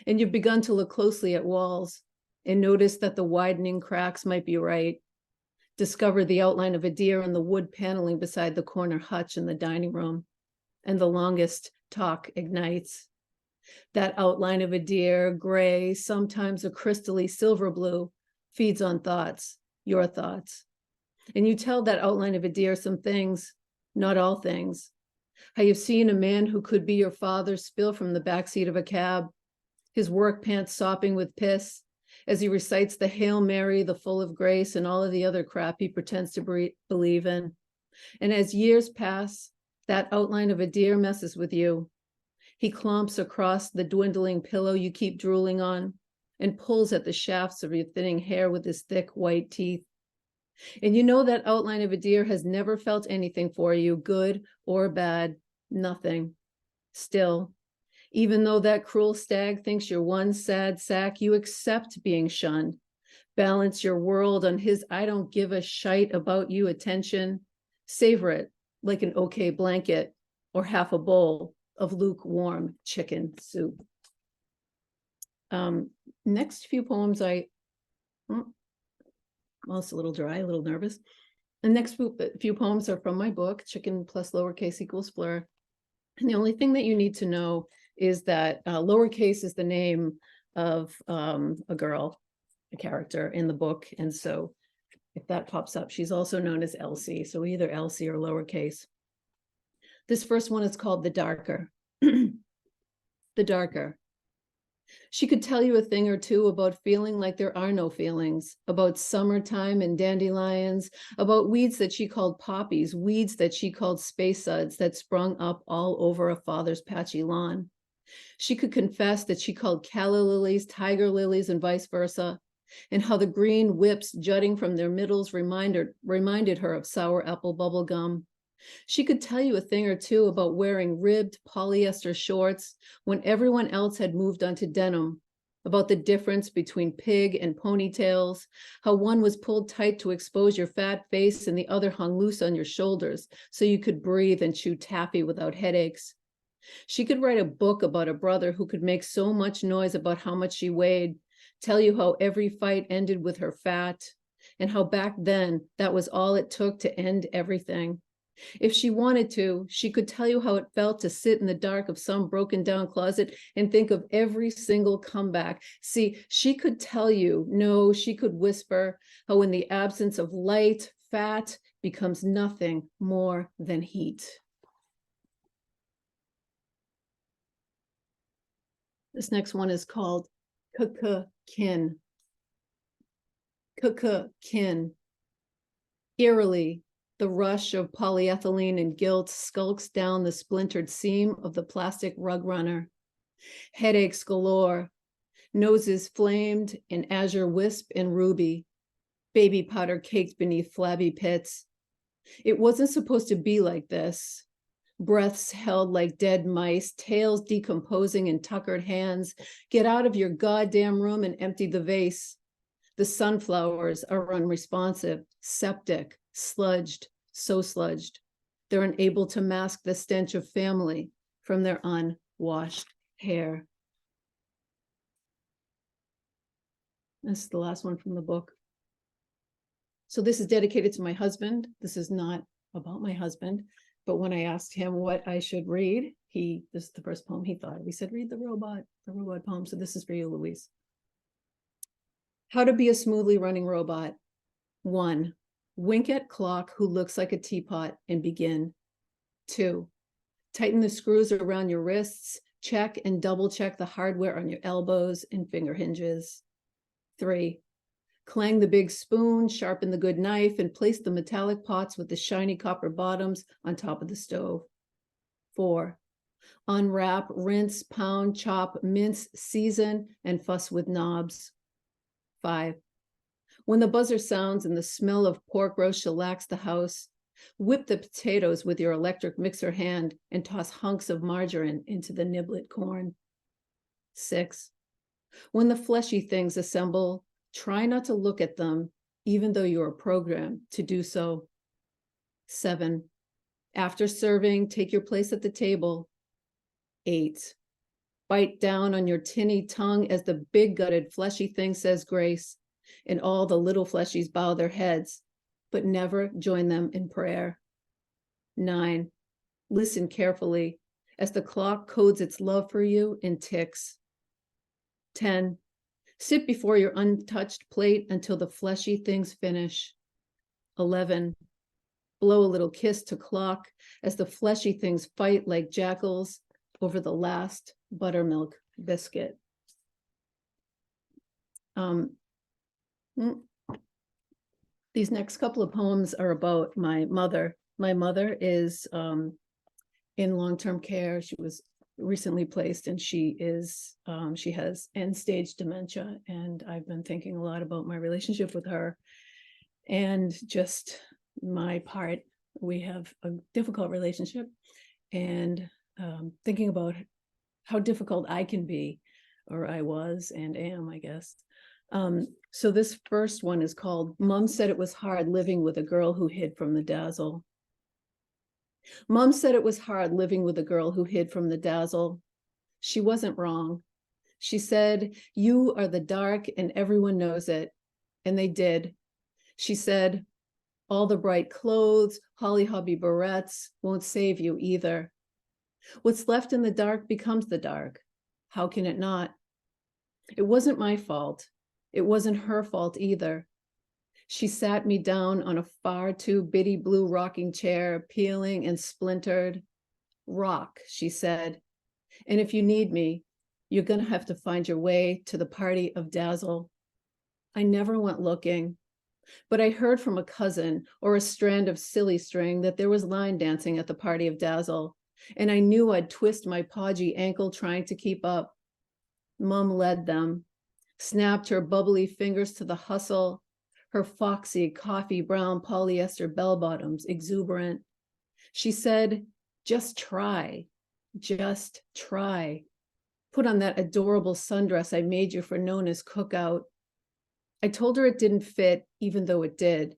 Speaker 4: And you've begun to look closely at walls and notice that the widening cracks might be right. Discover the outline of a deer on the wood paneling beside the corner hutch in the dining room, and the longest talk ignites. That outline of a deer, gray, sometimes a crystally silver blue, feeds on thoughts, your thoughts. And you tell that outline of a deer some things, not all things. How you've seen a man who could be your father spill from the backseat of a cab, his work pants sopping with piss, as he recites the Hail Mary, the full of grace, and all of the other crap he pretends to believe in. And as years pass, that outline of a deer messes with you. He clomps across the dwindling pillow you keep drooling on and pulls at the shafts of your thinning hair with his thick white teeth. And you know that outline of a deer has never felt anything for you, good or bad, nothing. Still, even though that cruel stag thinks you're one sad sack, you accept being shunned. Balance your world on his I don't give a shite about you attention. Savor it like an okay blanket or half a bowl of lukewarm chicken soup. Next few poems well, it's a little dry, a little nervous. The next few poems are from my book, Chicken plus lowercase equals Fleur. And the only thing that you need to know is that lowercase is the name of a girl, a character in the book. And so if that pops up, she's also known as Elsie. So either Elsie or lowercase. This first one is called The Darker. The Darker. She could tell you a thing or two about feeling like there are no feelings, about summertime and dandelions, about weeds that she called poppies, weeds that she called space suds that sprung up all over a father's patchy lawn. She could confess that she called calla lilies tiger lilies and vice versa, and how the green whips jutting from their middles reminded her of sour apple bubble gum. She could tell you a thing or two about wearing ribbed polyester shorts when everyone else had moved on to denim, about the difference between pig and ponytails, how one was pulled tight to expose your fat face and the other hung loose on your shoulders so you could breathe and chew taffy without headaches. She could write a book about a brother who could make so much noise about how much she weighed, tell you how every fight ended with her fat, and how back then that was all it took to end everything. If she wanted to, she could tell you how it felt to sit in the dark of some broken down closet and think of every single comeback. See, she could tell you, no, she could whisper how in the absence of light, fat becomes nothing more than heat. This next one is called Kin. Kin. Eerily, the rush of polyethylene and guilt skulks down the splintered seam of the plastic rug runner. Headaches galore, noses flamed in azure wisp and ruby, baby powder caked beneath flabby pits. It wasn't supposed to be like this. Breaths held like dead mice, tails decomposing in tuckered hands. Get out of your goddamn room and empty the vase. The sunflowers are unresponsive, septic, sludged, so sludged. They're unable to mask the stench of family from their unwashed hair. This is the last one from the book. So this is dedicated to my husband. This is not about my husband, but when I asked him what I should read, this is the first poem he thought of. He said, read the robot poem. So this is for you, Louise. How to be a smoothly running robot. 1, wink at clock who looks like a teapot and begin. 2, tighten the screws around your wrists, check and double check the hardware on your elbows and finger hinges. 3, clang the big spoon, sharpen the good knife, and place the metallic pots with the shiny copper bottoms on top of the stove. 4, unwrap, rinse, pound, chop, mince, season, and fuss with knobs. 5, when the buzzer sounds and the smell of pork roast shellacs the house, whip the potatoes with your electric mixer hand and toss hunks of margarine into the niblet corn. 6, when the fleshy things assemble, try not to look at them, even though you are programmed to do so. 7, after serving, take your place at the table. 8, bite down on your tinny tongue as the big gutted fleshy thing says grace, and all the little fleshies bow their heads, but never join them in prayer. 9, listen carefully as the clock codes its love for you in ticks. 10, sit before your untouched plate until the fleshy things finish. 11, blow a little kiss to clock as the fleshy things fight like jackals over the last buttermilk biscuit. These next couple of poems are about my mother. My mother is in long-term care. She was recently placed, and she has end-stage dementia. And I've been thinking a lot about my relationship with her and just my part. We have a difficult relationship, and thinking about how difficult I can be, or I was and am, I guess. So this first one is called Mom Said It Was Hard Living with a Girl Who Hid from the Dazzle. Mom said it was hard living with a girl who hid from the dazzle. She wasn't wrong. She said, you are the dark and everyone knows it. And they did. She said, all the bright clothes, Holly Hobby barrettes won't save you either. What's left in the dark becomes the dark. How can it not? It wasn't my fault. It wasn't her fault either. She sat me down on a far too bitty blue rocking chair, peeling and splintered. Rock, she said. And if you need me, you're gonna have to find your way to the party of dazzle. I never went looking, but I heard from a cousin or a strand of silly string that there was line dancing at the party of dazzle, and I knew I'd twist my podgy ankle trying to keep up. Mom led them, snapped her bubbly fingers to the hustle, her foxy coffee brown polyester bell-bottoms exuberant. She said, just try, just try. Put on that adorable sundress I made you for Nona's cookout. I told her it didn't fit, even though it did.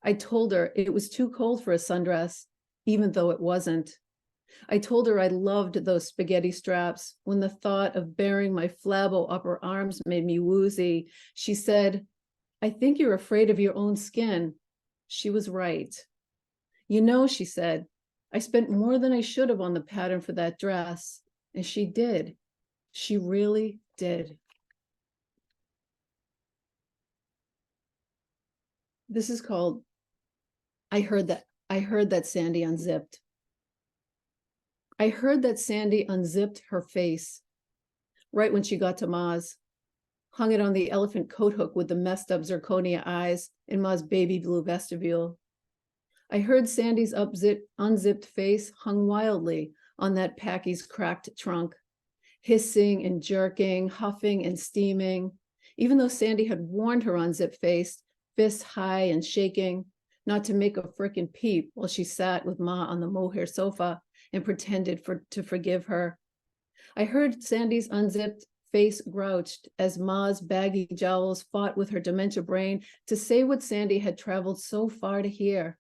Speaker 4: I told her it was too cold for a sundress, even though it wasn't. I told her I loved those spaghetti straps when the thought of bearing my flabbo upper arms made me woozy. She said, I think you're afraid of your own skin. She was right. You know, she said, I spent more than I should have on the pattern for that dress. And she did. She really did. This is called, I heard that Sandy unzipped. I heard that Sandy unzipped her face right when she got to Ma's, hung it on the elephant coat hook with the messed up zirconia eyes in Ma's baby blue vestibule. I heard Sandy's unzipped face hung wildly on that Packy's cracked trunk, hissing and jerking, huffing and steaming, even though Sandy had warned her unzipped face, fists high and shaking, not to make a frickin' peep while she sat with Ma on the mohair sofa and pretended to forgive her. I heard Sandy's unzipped face grouched as Ma's baggy jowls fought with her dementia brain to say what Sandy had traveled so far to hear.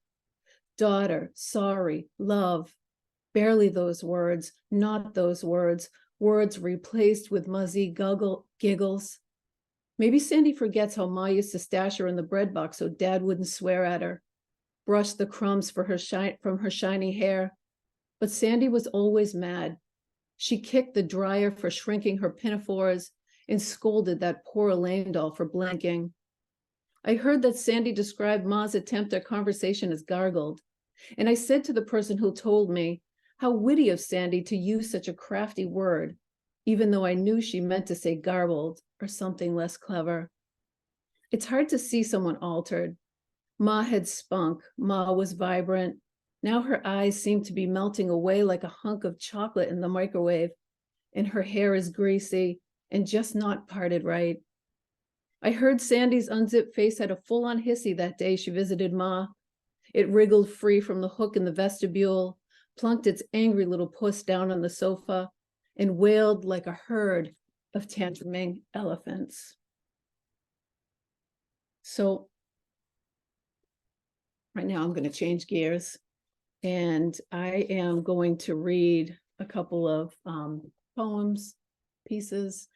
Speaker 4: Daughter, sorry, love. Barely those words, not those words, words replaced with muzzy giggles. Maybe Sandy forgets how Ma used to stash her in the bread box so Dad wouldn't swear at her, brush the crumbs from her shiny hair. But Sandy was always mad She kicked the dryer for shrinking her pinafores and scolded that poor Elaine doll for blinking. I heard that Sandy described Ma's attempt at conversation as gargled, and I said to the person who told me, how witty of Sandy to use such a crafty word, even though I knew she meant to say garbled or something less clever. It's hard to see someone altered. Ma had spunk. Ma was vibrant. Now her eyes seem to be melting away like a hunk of chocolate in the microwave, and her hair is greasy and just not parted right. I heard Sandy's unzipped face had a full-on hissy that day she visited Ma. It wriggled free from the hook in the vestibule, plunked its angry little puss down on the sofa, and wailed like a herd of tantruming elephants. So right now I'm going to change gears, and I am going to read a couple of poems, pieces.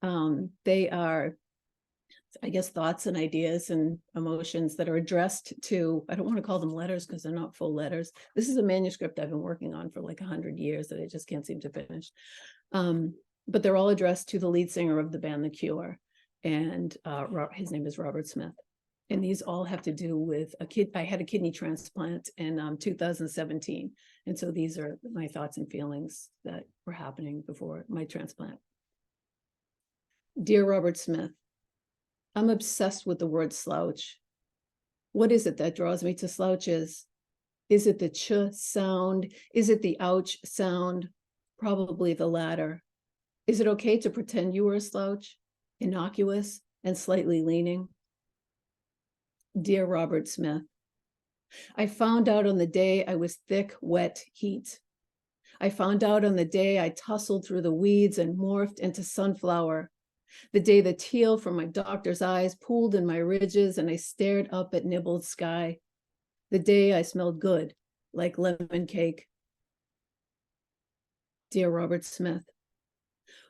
Speaker 4: They are, I guess, thoughts and ideas and emotions that are addressed to, I don't want to call them letters because they're not full letters. This is a manuscript I've been working on for like 100 years that I just can't seem to finish. But they're all addressed to the lead singer of the band The Cure, and his name is Robert Smith. And these all have to do with I had a kidney transplant in 2017. And so these are my thoughts and feelings that were happening before my transplant. Dear Robert Smith, I'm obsessed with the word slouch. What is it that draws me to slouches? Is it the ch sound? Is it the ouch sound? Probably the latter. Is it okay to pretend you were a slouch, innocuous and slightly leaning? Dear Robert Smith, I found out on the day I was thick, wet heat. I found out on the day I tussled through the weeds and morphed into sunflower. The day the teal from my doctor's eyes pooled in my ridges and I stared up at nibbled sky. The day I smelled good, like lemon cake. Dear Robert Smith,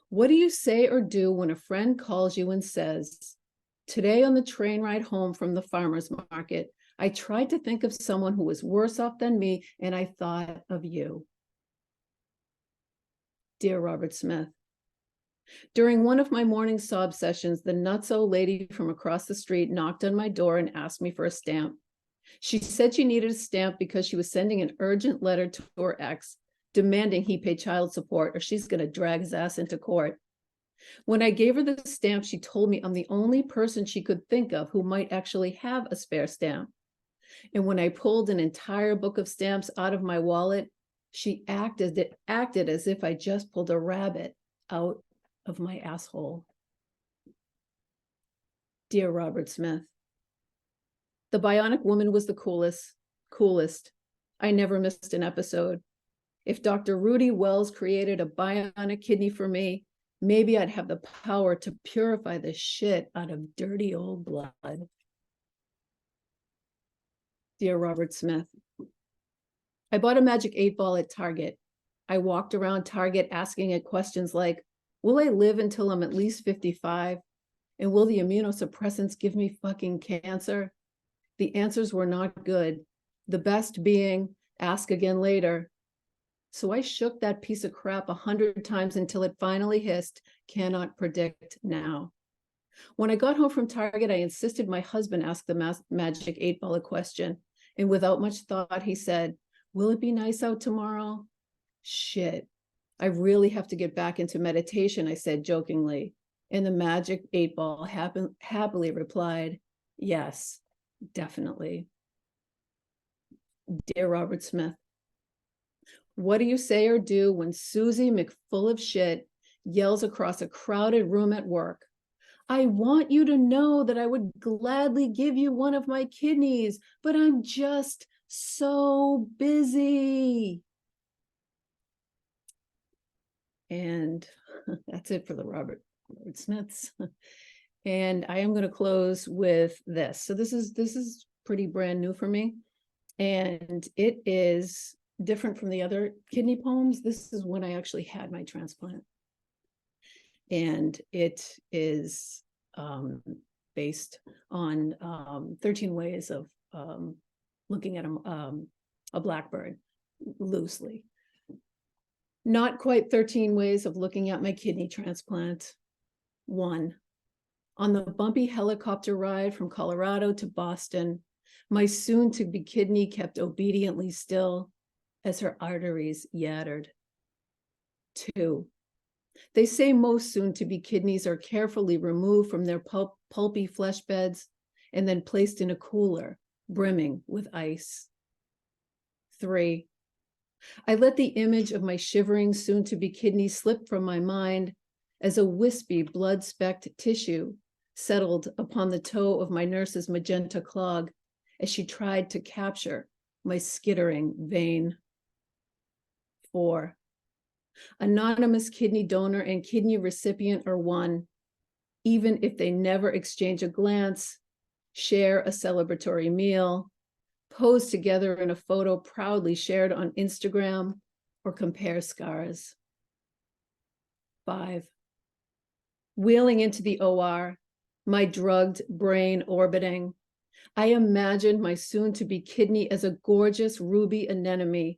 Speaker 4: what do you say or do when a friend calls you and says, today on the train ride home from the farmer's market, I tried to think of someone who was worse off than me and I thought of you. Dear Robert Smith, during one of my morning sob sessions, the nutso lady from across the street knocked on my door and asked me for a stamp. She said she needed a stamp because she was sending an urgent letter to her ex, demanding he pay child support or she's going to drag his ass into court. When I gave her the stamp, she told me I'm the only person she could think of who might actually have a spare stamp. And when I pulled an entire book of stamps out of my wallet, she acted as if I just pulled a rabbit out of my asshole. Dear Robert Smith, the Bionic Woman was the coolest. I never missed an episode. If Dr. Rudy Wells created a bionic kidney for me, maybe I'd have the power to purify the shit out of dirty old blood. Dear Robert Smith, I bought a magic 8-ball at Target. I walked around Target asking it questions like, will I live until I'm at least 55? And will the immunosuppressants give me fucking cancer? The answers were not good. The best being, ask again later. So I shook that piece of crap 100 times until it finally hissed, cannot predict now. When I got home from Target, I insisted my husband ask the magic 8-ball a question. And without much thought, he said, will it be nice out tomorrow? Shit, I really have to get back into meditation, I said jokingly. And the magic 8-ball happily replied, yes, definitely. Dear Robert Smith, what do you say or do when Susie McFull of shit yells across a crowded room at work, I want you to know that I would gladly give you one of my kidneys, but I'm just so busy. And that's it for the Robert Smiths. And I am going to close with this. So this is pretty brand new for me. And it is different from the other kidney poems. This is when I actually had my transplant. And it is based on 13 ways of looking at a blackbird loosely. Not quite 13 ways of looking at my kidney transplant. 1. On the bumpy helicopter ride from Colorado to Boston, my soon-to-be kidney kept obediently still as her arteries yattered. 2. They say most soon-to-be kidneys are carefully removed from their pulpy flesh beds and then placed in a cooler brimming with ice. 3. I let the image of my shivering soon-to-be kidney slip from my mind as a wispy blood-specked tissue settled upon the toe of my nurse's magenta clog as she tried to capture my skittering vein. 4. Anonymous kidney donor and kidney recipient are one, even if they never exchange a glance, share a celebratory meal, pose together in a photo proudly shared on Instagram, or compare scars. 5. Wheeling into the OR, my drugged brain orbiting, I imagined my soon-to-be kidney as a gorgeous ruby anemone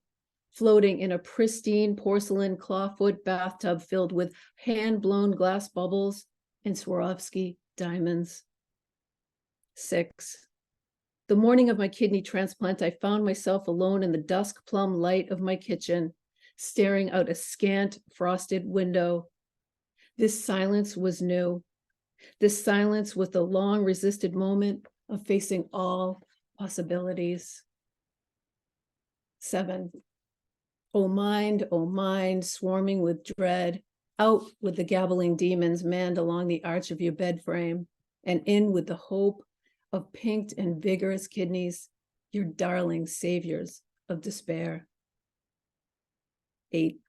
Speaker 4: floating in a pristine porcelain clawfoot bathtub filled with hand-blown glass bubbles and Swarovski diamonds. 6. The morning of my kidney transplant, I found myself alone in the dusk plum light of my kitchen, staring out a scant frosted window. This silence was new. This silence was the long resisted moment of facing all possibilities. 7. O mind, swarming with dread, out with the gabbling demons manned along the arch of your bed frame, and in with the hope of pinked and vigorous kidneys, your darling saviors of despair. 8.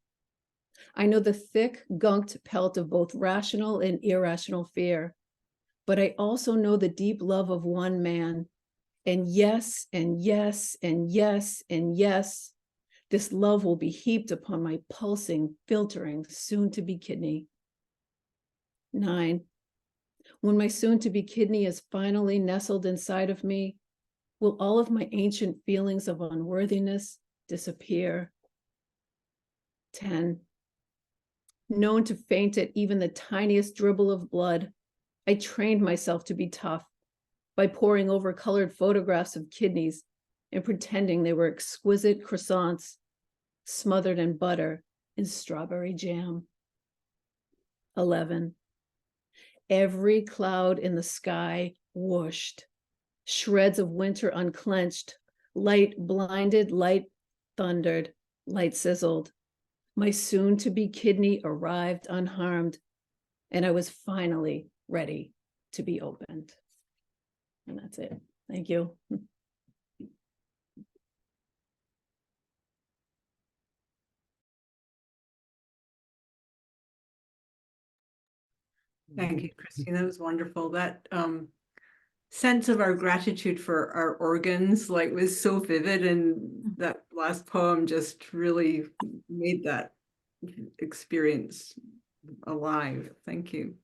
Speaker 4: I know the thick, gunked pelt of both rational and irrational fear, but I also know the deep love of one man, and yes, and yes, and yes, and yes, this love will be heaped upon my pulsing, filtering, soon-to-be kidney. 9. When my soon-to-be kidney is finally nestled inside of me, will all of my ancient feelings of unworthiness disappear? 10. Known to faint at even the tiniest dribble of blood, I trained myself to be tough by poring over colored photographs of kidneys and pretending they were exquisite croissants smothered in butter and strawberry jam. 11. Every cloud in the sky whooshed. Shreds of winter unclenched. Light blinded, light thundered, light sizzled. My soon-to-be kidney arrived unharmed, and I was finally ready to be opened. And that's it. Thank you.
Speaker 1: Thank you, Christine. That was wonderful. That sense of our gratitude for our organs was so vivid, and that last poem just really made that experience alive. Thank you.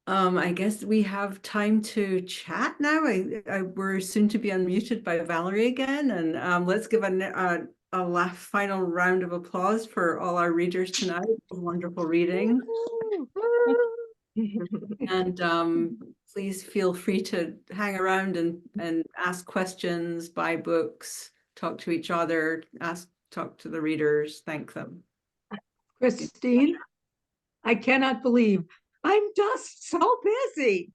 Speaker 1: I guess we have time to chat now. We're soon to be unmuted by Valerie again, and let's give a final round of applause for all our readers tonight. Wonderful reading. And please feel free to hang around and ask questions, buy books, talk to each other, talk to the readers, thank them.
Speaker 5: Christine, I cannot believe I'm just so busy.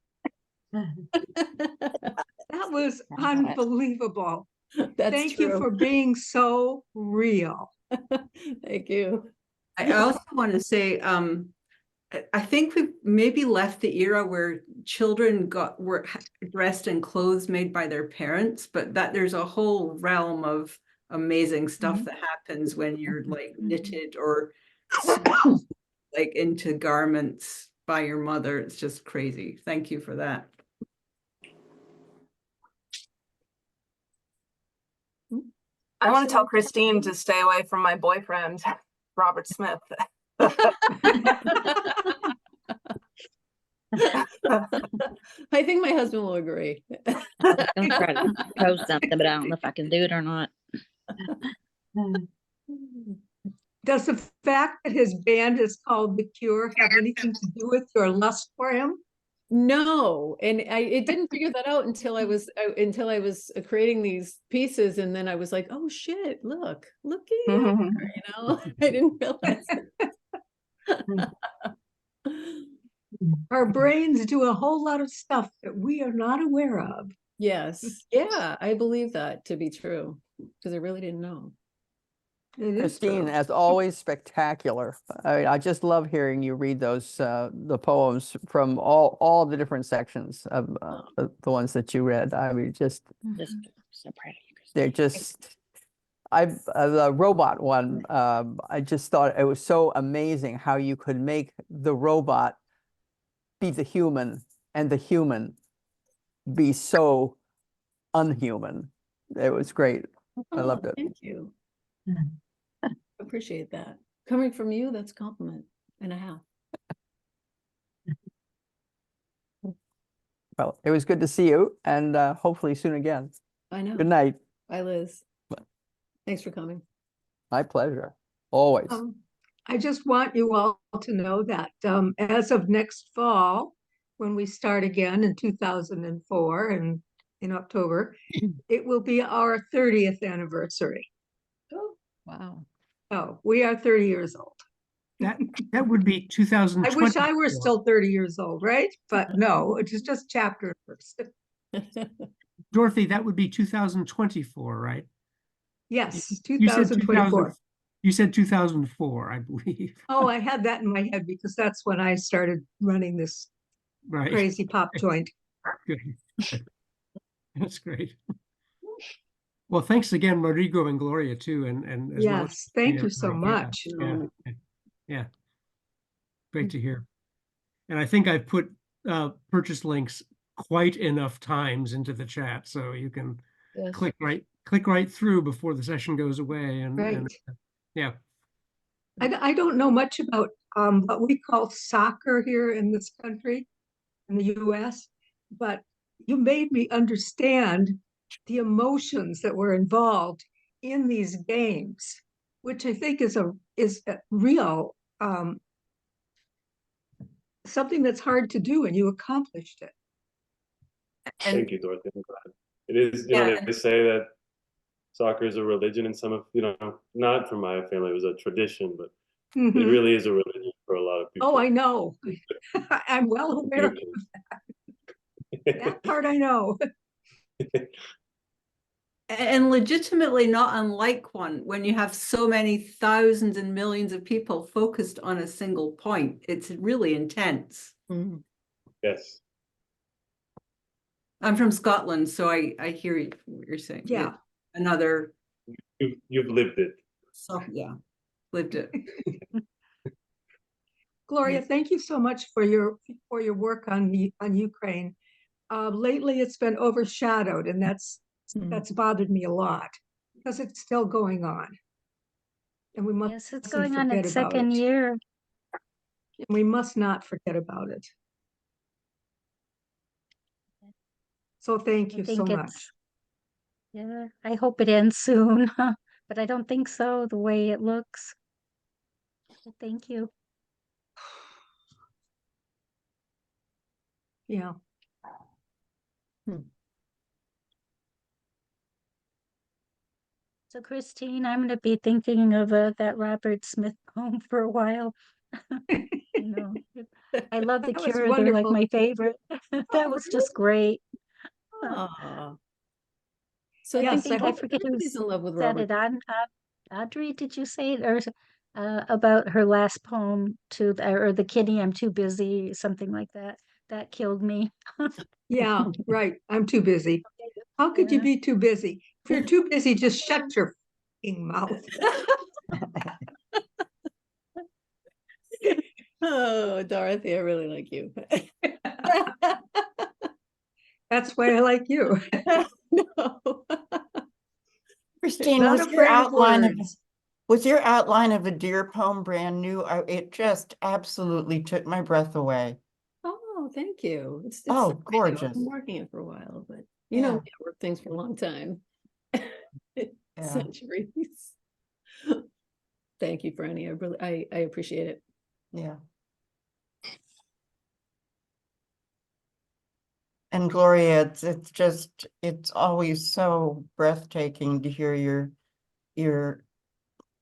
Speaker 5: That was unbelievable. Thank
Speaker 4: true.
Speaker 5: you for being so real.
Speaker 4: Thank you.
Speaker 1: I also want to say, I think we've maybe left the era where children were dressed in clothes made by their parents, but that there's a whole realm of amazing stuff that happens when you're knitted or into garments by your mother. It's just crazy. Thank you for that.
Speaker 6: I want to tell Christine to stay away from my boyfriend, Robert Smith.
Speaker 4: I think my husband will agree.
Speaker 7: I'm gonna try to post something, but I don't know if I can do it or not.
Speaker 5: Does the fact that his band is called The Cure have anything to do with your lust for him?
Speaker 4: No, and I didn't figure that out until I was creating these pieces, and then I was like, oh shit, look at her, I didn't realize.
Speaker 5: Our brains do a whole lot of stuff that we are not aware of.
Speaker 4: Yes, yeah, I believe that to be true, because I really didn't know.
Speaker 5: It is
Speaker 8: Christine,
Speaker 5: true.
Speaker 8: as always, spectacular. I just love hearing you read those the poems from all the different sections of the ones that you read. I mean, just
Speaker 7: So proud of you, Christine.
Speaker 8: they're just. The robot one. I just thought it was so amazing how you could make the robot be the human and the human be so unhuman. It was great. I loved it.
Speaker 4: Thank you. Appreciate that. Coming from you, that's a compliment and a half.
Speaker 8: Well, it was good to see you, and hopefully soon again.
Speaker 4: I know.
Speaker 8: Good night.
Speaker 4: Bye, Liz. Thanks for coming.
Speaker 8: My pleasure. Always.
Speaker 5: I just want you all to know that as of next fall, when we start again in 2004 and in October, it will be our 30th anniversary.
Speaker 4: Oh, wow.
Speaker 5: Oh, we are 30 years old.
Speaker 9: That would be 2020.
Speaker 5: I wish I were still 30 years old, right? But no, it's just chapters.
Speaker 9: Dorothy, that would be 2024, right?
Speaker 5: Yes,
Speaker 9: You said
Speaker 5: 2024.
Speaker 9: You said 2004, I believe.
Speaker 5: Oh, I had that in my head because that's when I started running this
Speaker 9: Right.
Speaker 5: crazy pop joint.
Speaker 9: Good. That's great. Well, thanks again, Rodrigo and Gloria, too, and as well as
Speaker 5: Yes, thank
Speaker 9: Christina
Speaker 5: you so
Speaker 9: for-
Speaker 5: much.
Speaker 9: Yeah. Great to hear. And I think I've put purchase links quite enough times into the chat, so you can
Speaker 4: Yes.
Speaker 9: click right through before the session goes away. And
Speaker 5: Right.
Speaker 9: Yeah.
Speaker 5: I don't know much about what we call soccer here in this country, in the US, but you made me understand the emotions that were involved in these games, which I think is a real something that's hard to do, and you accomplished it.
Speaker 2: Thank you, Dorothy. I'm glad. It is,
Speaker 1: Yeah.
Speaker 2: they say that soccer is a religion, and some of, not from my family, it was a tradition, but it
Speaker 5: Mhm.
Speaker 2: really is a religion for a lot of people.
Speaker 5: Oh, I know. I'm well aware of that part. I know.
Speaker 1: And legitimately not unlike one when you have so many thousands and millions of people focused on a single point. It's really intense.
Speaker 4: Mhm.
Speaker 2: Yes.
Speaker 1: I'm from Scotland, so I hear what you're saying.
Speaker 5: Yeah.
Speaker 1: Another,
Speaker 2: You've lived it.
Speaker 1: so yeah, lived it.
Speaker 5: Gloria, thank you so much for your work on Ukraine. Lately, it's been overshadowed, and that's bothered me a lot because it's still going on, and we must
Speaker 3: Yes, it's going on its second
Speaker 5: it.
Speaker 3: year.
Speaker 5: And we must not forget about it. So thank you so much.
Speaker 3: Yeah, I hope it ends soon, but I don't think so, the way it looks. But thank you.
Speaker 5: Yeah.
Speaker 3: So Christine, I'm going to be thinking of that Robert Smith poem for a while. I love The
Speaker 5: That was
Speaker 3: Cure. They're like
Speaker 5: wonderful.
Speaker 3: my favorite. That was just great.
Speaker 4: Aw. So
Speaker 5: Yes,
Speaker 4: I think
Speaker 3: I forget who
Speaker 4: everybody's in love with
Speaker 3: said
Speaker 4: Robert.
Speaker 3: it on Audrey, did you say it? Or about her last poem or the kitty, I'm too busy, something like that. That killed me.
Speaker 5: Yeah, right. I'm too busy. How could you
Speaker 3: Yeah.
Speaker 5: be too busy? If you're too busy, just shut your fucking mouth.
Speaker 4: Oh, Dorothy, I really like you.
Speaker 5: That's why I like you.
Speaker 4: No.
Speaker 10: Christine,
Speaker 5: Not afraid of words.
Speaker 10: was your outline of a deer poem brand new? It just absolutely took my breath away.
Speaker 4: Oh, thank you. It's
Speaker 10: Oh,
Speaker 4: I know,
Speaker 10: gorgeous.
Speaker 4: I've been working it for a while, but
Speaker 10: Yeah.
Speaker 4: we work things for a long time.
Speaker 10: Yeah.
Speaker 4: Centuries. Thank you, Franny. I really, I appreciate it.
Speaker 10: Yeah. And Gloria, it's just, it's always so breathtaking to hear your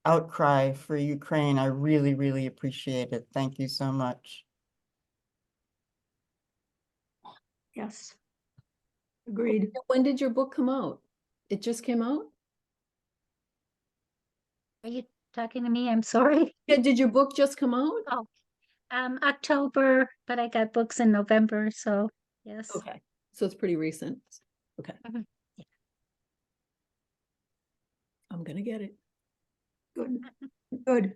Speaker 10: outcry for Ukraine. I really, really appreciate it. Thank you so much.
Speaker 5: Yes. Agreed.
Speaker 4: When did your book come out? It just came out?
Speaker 3: Are you talking to me? I'm sorry.
Speaker 4: Yeah, did your book just come out?
Speaker 3: Oh, October, but I got books in November, so yes.
Speaker 4: Okay, so it's pretty recent. Okay.
Speaker 3: Mhm. Yeah.
Speaker 4: I'm gonna get it.
Speaker 5: Good. Good.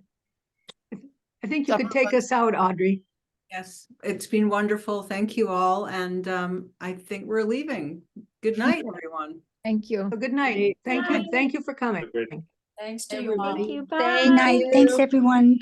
Speaker 5: I think you
Speaker 10: Supper
Speaker 5: could take us out, Audrey.
Speaker 1: Yes, it's been wonderful. Thank you all. And I think we're leaving. Good night, everyone.
Speaker 7: Thank you.
Speaker 5: Well, good night. Thank you.
Speaker 3: Night.
Speaker 5: Thank you for coming.
Speaker 2: Great.
Speaker 7: Thanks to you
Speaker 4: Everybody.
Speaker 7: all.
Speaker 3: Thank you.
Speaker 4: Thank
Speaker 3: Bye.
Speaker 4: night.
Speaker 3: Thanks, everyone.